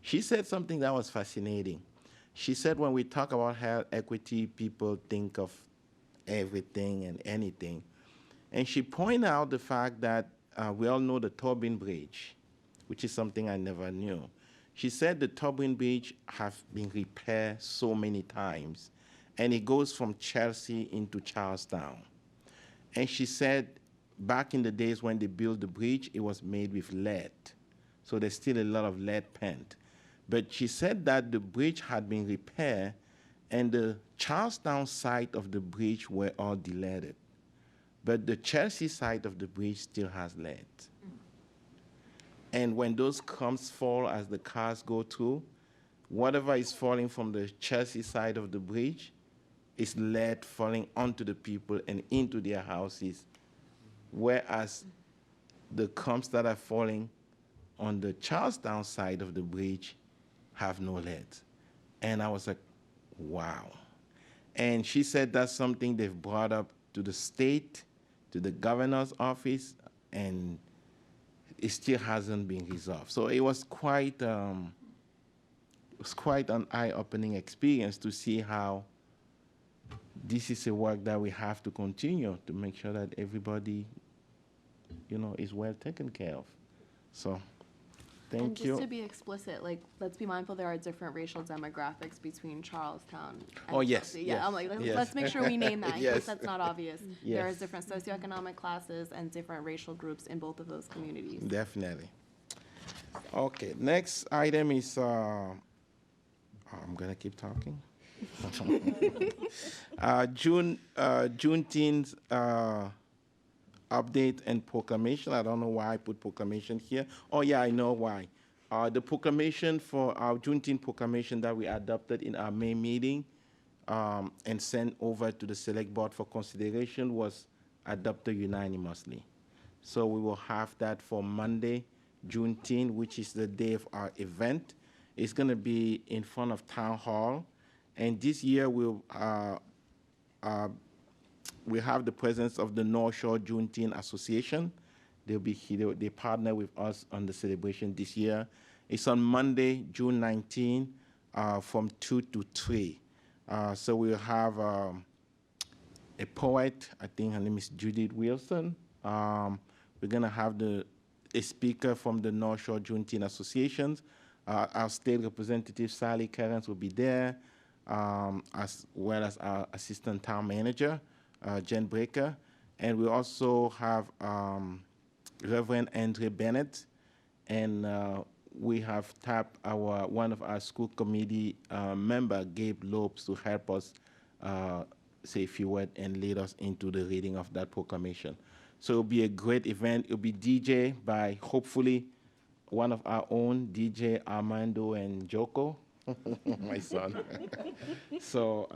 She said something that was fascinating. She said when we talk about health equity, people think of everything and anything. And she pointed out the fact that we all know the Tobin Bridge, which is something I never knew. She said the Tobin Bridge have been repaired so many times, and it goes from Chelsea into Charlestown. And she said back in the days when they built the bridge, it was made with lead. So there's still a lot of lead paint. But she said that the bridge had been repaired, and the Charlestown side of the bridge were all deleted. But the Chelsea side of the bridge still has lead. And when those clumps fall as the cars go through, whatever is falling from the Chelsea side of the bridge is lead falling onto the people and into their houses, whereas the clumps that are falling on the Charlestown side of the bridge have no lead. And I was like, wow. And she said that's something they've brought up to the state, to the governor's office, and it still hasn't been resolved. So it was quite an eye-opening experience to see how this is a work that we have to continue to make sure that everybody, is well taken care of. So, And thank just you. to be explicit, like, let's be mindful there are different racial demographics between Charlestown and Oh, yes, Chelsea. Yeah, yes, I'm like, yes. let's make sure we name that in Yes. case that's not obvious. There is Yes. different socioeconomic classes and different racial groups in both of those communities. Definitely. Okay, next item is, I'm gonna keep talking. Juneteenth update and proclamation. I don't know why I put proclamation here. Oh yeah, I know why. The proclamation for our Juneteenth proclamation that we adopted in our May meeting and sent over to the select board for consideration was adopted unanimously. So we will have that for Monday, Juneteenth, which is the day of our event. It's going to be in front of Town Hall. And this year we have the presence of the North Shore Juneteenth Association. They'll be here. They partner with us on the celebration this year. It's on Monday, June 19, from 2 to 3. So we'll have a poet. I think her name is Judith Wilson. We're going to have a speaker from the North Shore Juneteenth Associations. Our state representative, Sally Kerens, will be there, as well as our assistant town manager, Jen Breaker. And we also have Reverend Andre Bennett, and we have tapped one of our school committee member, Gabe Lopes, to help us say a few words and lead us into the reading of that proclamation. So it'll be a great event. It'll be DJ by, hopefully, one of our own, DJ Armando and Joko, my son. So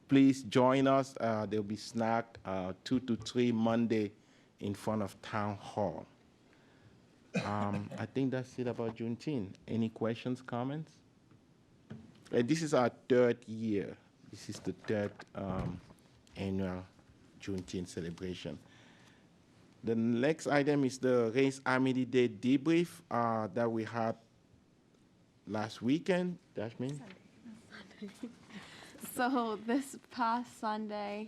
please join us. There'll be snack 2 to 3 Monday in front of Town Hall. I think that's it about Juneteenth. Any questions, comments? This is our 3rd year. This is the 3rd annual Juneteenth celebration. The next item is the Race Amity Day debrief that we had last weekend. Dashmin? So this past Sunday,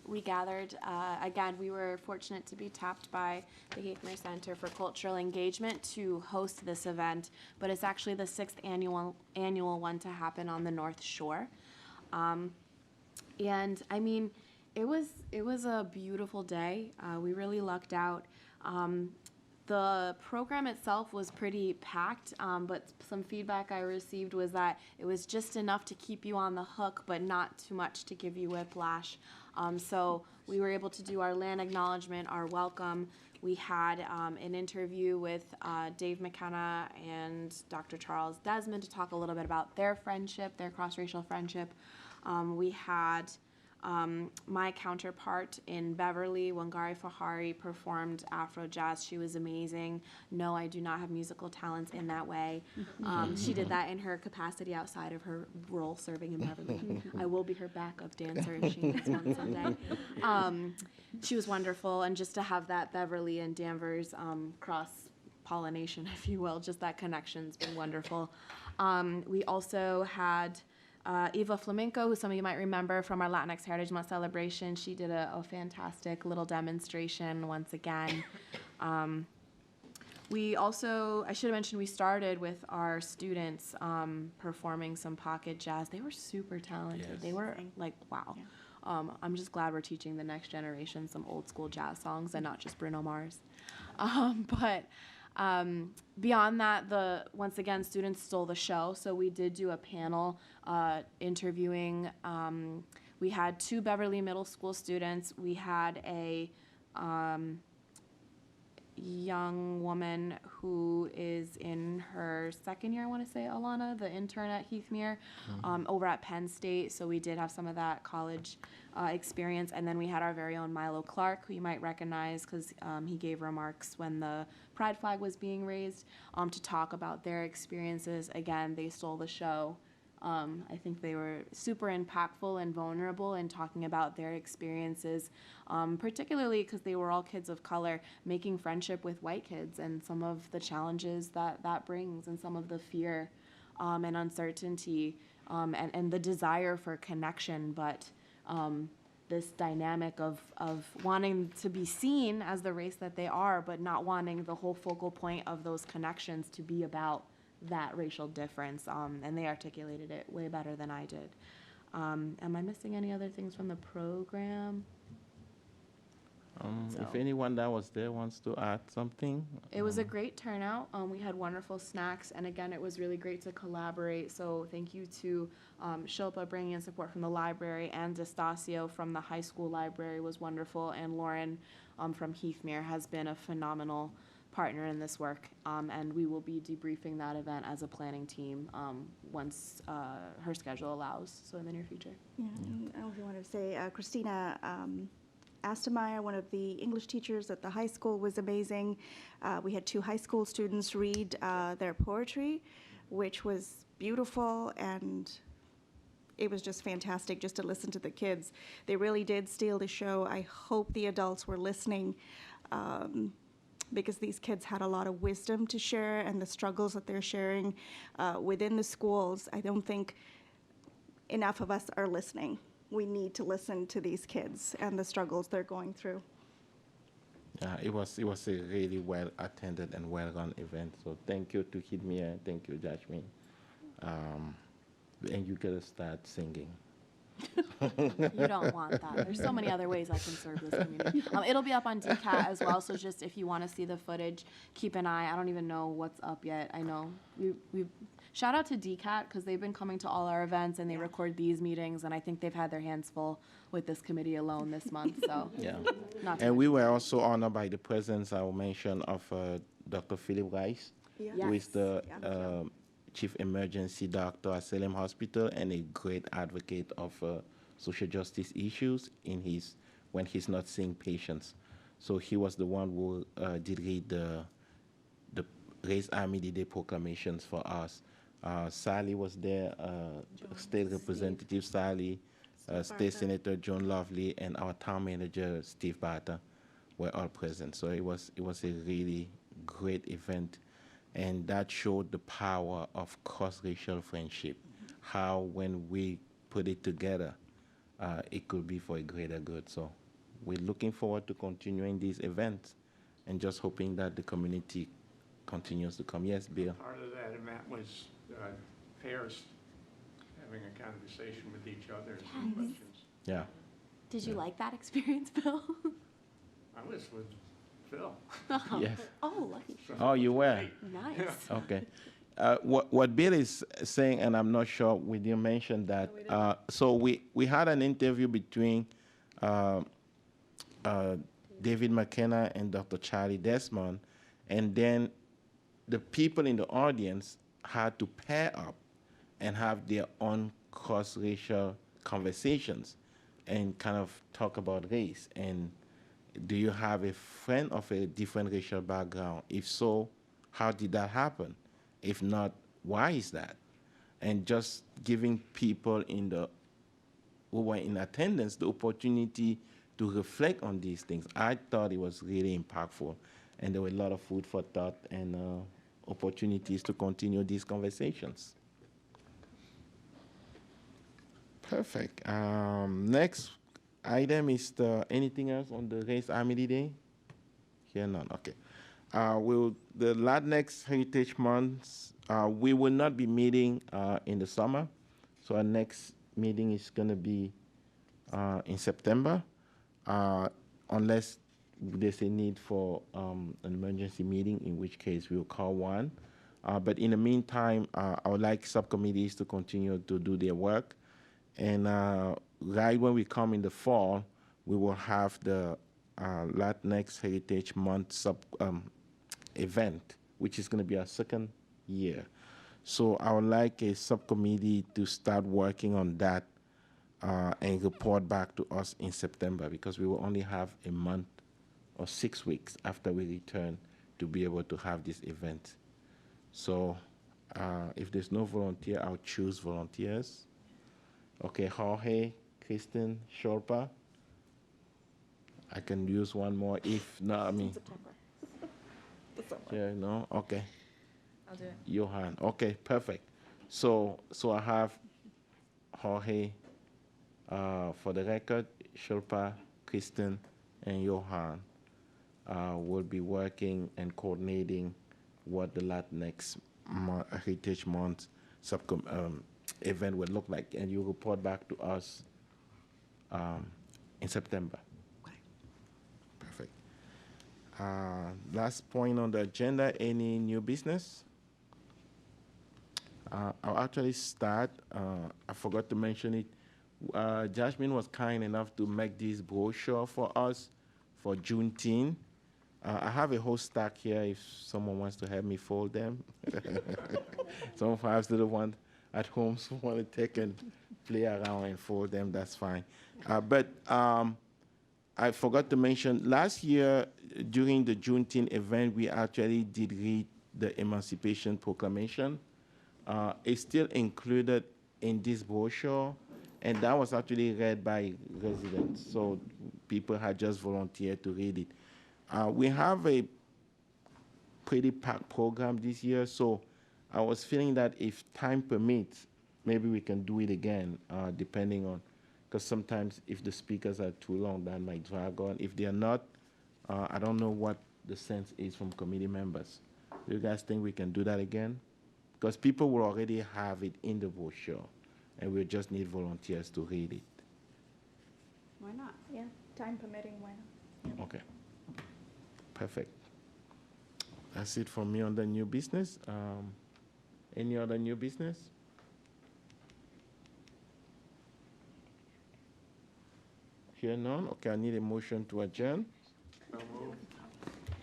we gathered, again, we were fortunate to be tapped by the Hafner Center for Cultural Engagement to host this event, but it's actually the 6th annual one to happen on the North Shore. And I mean, it was a beautiful day. We really lucked out. The program itself was pretty packed, but some feedback I received was that it was just enough to keep you on the hook, but not too much to give you whiplash. So we were able to do our land acknowledgement, our welcome. We had an interview with Dave McKenna and Dr. Charles Desmond to talk a little bit about their friendship, their cross-racial friendship. We had my counterpart in Beverly, Wangari Fahari, performed Afro jazz. She was amazing. No, I do not have musical talents in that way. She did that in her capacity outside of her role serving in Beverly. I will be her backup dancer if she needs one someday. She was wonderful, and just to have that Beverly and Danvers cross-pollination, if you will, just that connection's been wonderful. We also had Eva Flamenco, who some of you might remember from our Latinx Heritage Month celebration. She did a fantastic little demonstration once again. We also, I should have mentioned, we started with our students performing some pocket jazz. They were super talented. Yes. They were like, wow. I'm just glad we're teaching the next generation some old school jazz songs and not just Bruno Mars. But beyond that, once again, students stole the show. So we did do a panel interviewing. We had 2 Beverly Middle School students. We had a young woman who is in her second year, I want to say, Alana, the intern at Heathmere, over at Penn State. So we did have some of that college experience. And then we had our very own Milo Clark, who you might recognize because he gave remarks when the pride flag was being raised, to talk about their experiences. Again, they stole the show. I think they were super impactful and vulnerable in talking about their experiences, particularly because they were all kids of color, making friendship with white kids and some of the challenges that brings and some of the fear and uncertainty and the desire for connection, but this dynamic of wanting to be seen as the race that they are, but not wanting the whole focal point of those connections to be about that racial difference, and they articulated it way better than I did. Am I missing any other things from the program? If anyone that was there wants to add something. It was a great turnout. We had wonderful snacks, and again, it was really great to collaborate. So thank you to Shilpa bringing in support from the library, and Destasio from the high school library was wonderful, and Lauren from Heathmere has been a phenomenal partner in this work, and we will be debriefing that event as a planning team once her schedule allows, so in the near future. Yeah, and I also wanted to say, Christina Astemeyer, one of the English teachers at the high school, was amazing. We had 2 high school students read their poetry, which was beautiful, and it was just fantastic just to listen to the kids. They really did steal the show. I hope the adults were listening, because these kids had a lot of wisdom to share, and the struggles that they're sharing within the schools. I don't think enough of us are listening. We need to listen to these kids and the struggles they're going through. Yeah, it was a really well attended and well run event. So thank you to Hidmia, thank you, Jasmine. And you gotta start singing. You don't want that. There's so many other ways I can serve this community. It'll be up on DCAT as well, so just if you want to see the footage, keep an eye. I don't even know what's up yet. I know we shout out to DCAT because they've been coming to all our events and they record these meetings, and I think they've had their hands full with this committee alone this month. So Yeah. not And we were also honored by the presence, I will mention, of Dr. Philip Rice, who is the chief emergency doctor at Salem Hospital and a great advocate of social justice issues when he's not seeing patients. So he was the one who did read the Race Amity Day proclamations for us. Sally was there, State Representative Sally, State Senator Joan Lovely, and our town manager Steve Barter were all present. So it was a really great event. And that showed the power of cross-racial friendship, how when we put it together, it could be for a greater good. So we're looking forward to continuing these events and just hoping that the community continues to come. Yes, Bill? Part of that event was pairs having a conversation with each other and some questions. Yeah. Did you like that experience, Bill? I was with Phil. Yes. Oh, lucky. Oh, you were? Nice. Okay. What Bill is saying, and I'm not sure we didn't mention that, so we had an interview between David McKenna and Dr. Charlie Desmond, and then the people in the audience had to pair up and have their own cross-racial conversations and kind of talk about race. And do you have a friend of a different racial background? If so, how did that happen? If not, why is that? And just giving people who were in attendance the opportunity to reflect on these things. I thought it was really impactful, and there were a lot of food for thought and opportunities to continue these conversations. Perfect. Next item is anything else on the Race Amity Day? Here, none. Okay. The Latinx Heritage Month, we will not be meeting in the summer. So our next meeting is going to be in September, unless there's a need for an emergency meeting, in which case we'll call one. But in the meantime, I would like subcommittees to continue to do their work. And right when we come in the fall, we will have the Latinx Heritage Month event, which is going to be our second year. So I would like a subcommittee to start working on that and report back to us in September, because we will only have a month or 6 weeks after we return to be able to have this event. So if there's no volunteer, I'll choose volunteers. Okay, Jorge, Kristen, Shorpa. I can use one more if not, I mean. Yeah, no, okay. I'll do it. Johan, okay, perfect. So I have Jorge, for the record, Shilpa, Kristen, and Johan will be working and coordinating what the Latinx Heritage Month event would look like, and you report back to us in September. Perfect. Last point on the agenda, any new business? I'll actually start. I forgot to mention it. Jasmine was kind enough to make this brochure for us for Juneteenth. I have a whole stack here if someone wants to help me fold them. Some of us little ones at home so want to take and play around and fold them, that's fine. But I forgot to mention, last year during the Juneteenth event, we actually did read the Emancipation Proclamation. It's still included in this brochure, and that was actually read by residents, so people had just volunteered to read it. We have a pretty packed program this year, so I was feeling that if time permits, maybe we can do it again, depending on, because sometimes if the speakers are too long, that might drag on. If they are not, I don't know what the sense is from committee members. Do you guys think we can do that again? Because people will already have it in the brochure, and we'll just need volunteers to read it. Why not? Yeah, time permitting, why not? Okay. Perfect. That's it for me on the new business. Any other new business? Here none? Okay, I need a motion to adjourn. So moved.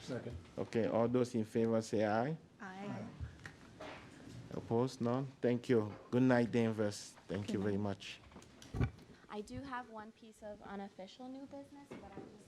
Second. Okay, all those in favor say aye. Aye. Opposed? None? Thank you. Good night, Danvers. Thank you very much. I do have one piece of unofficial new business, but I'm just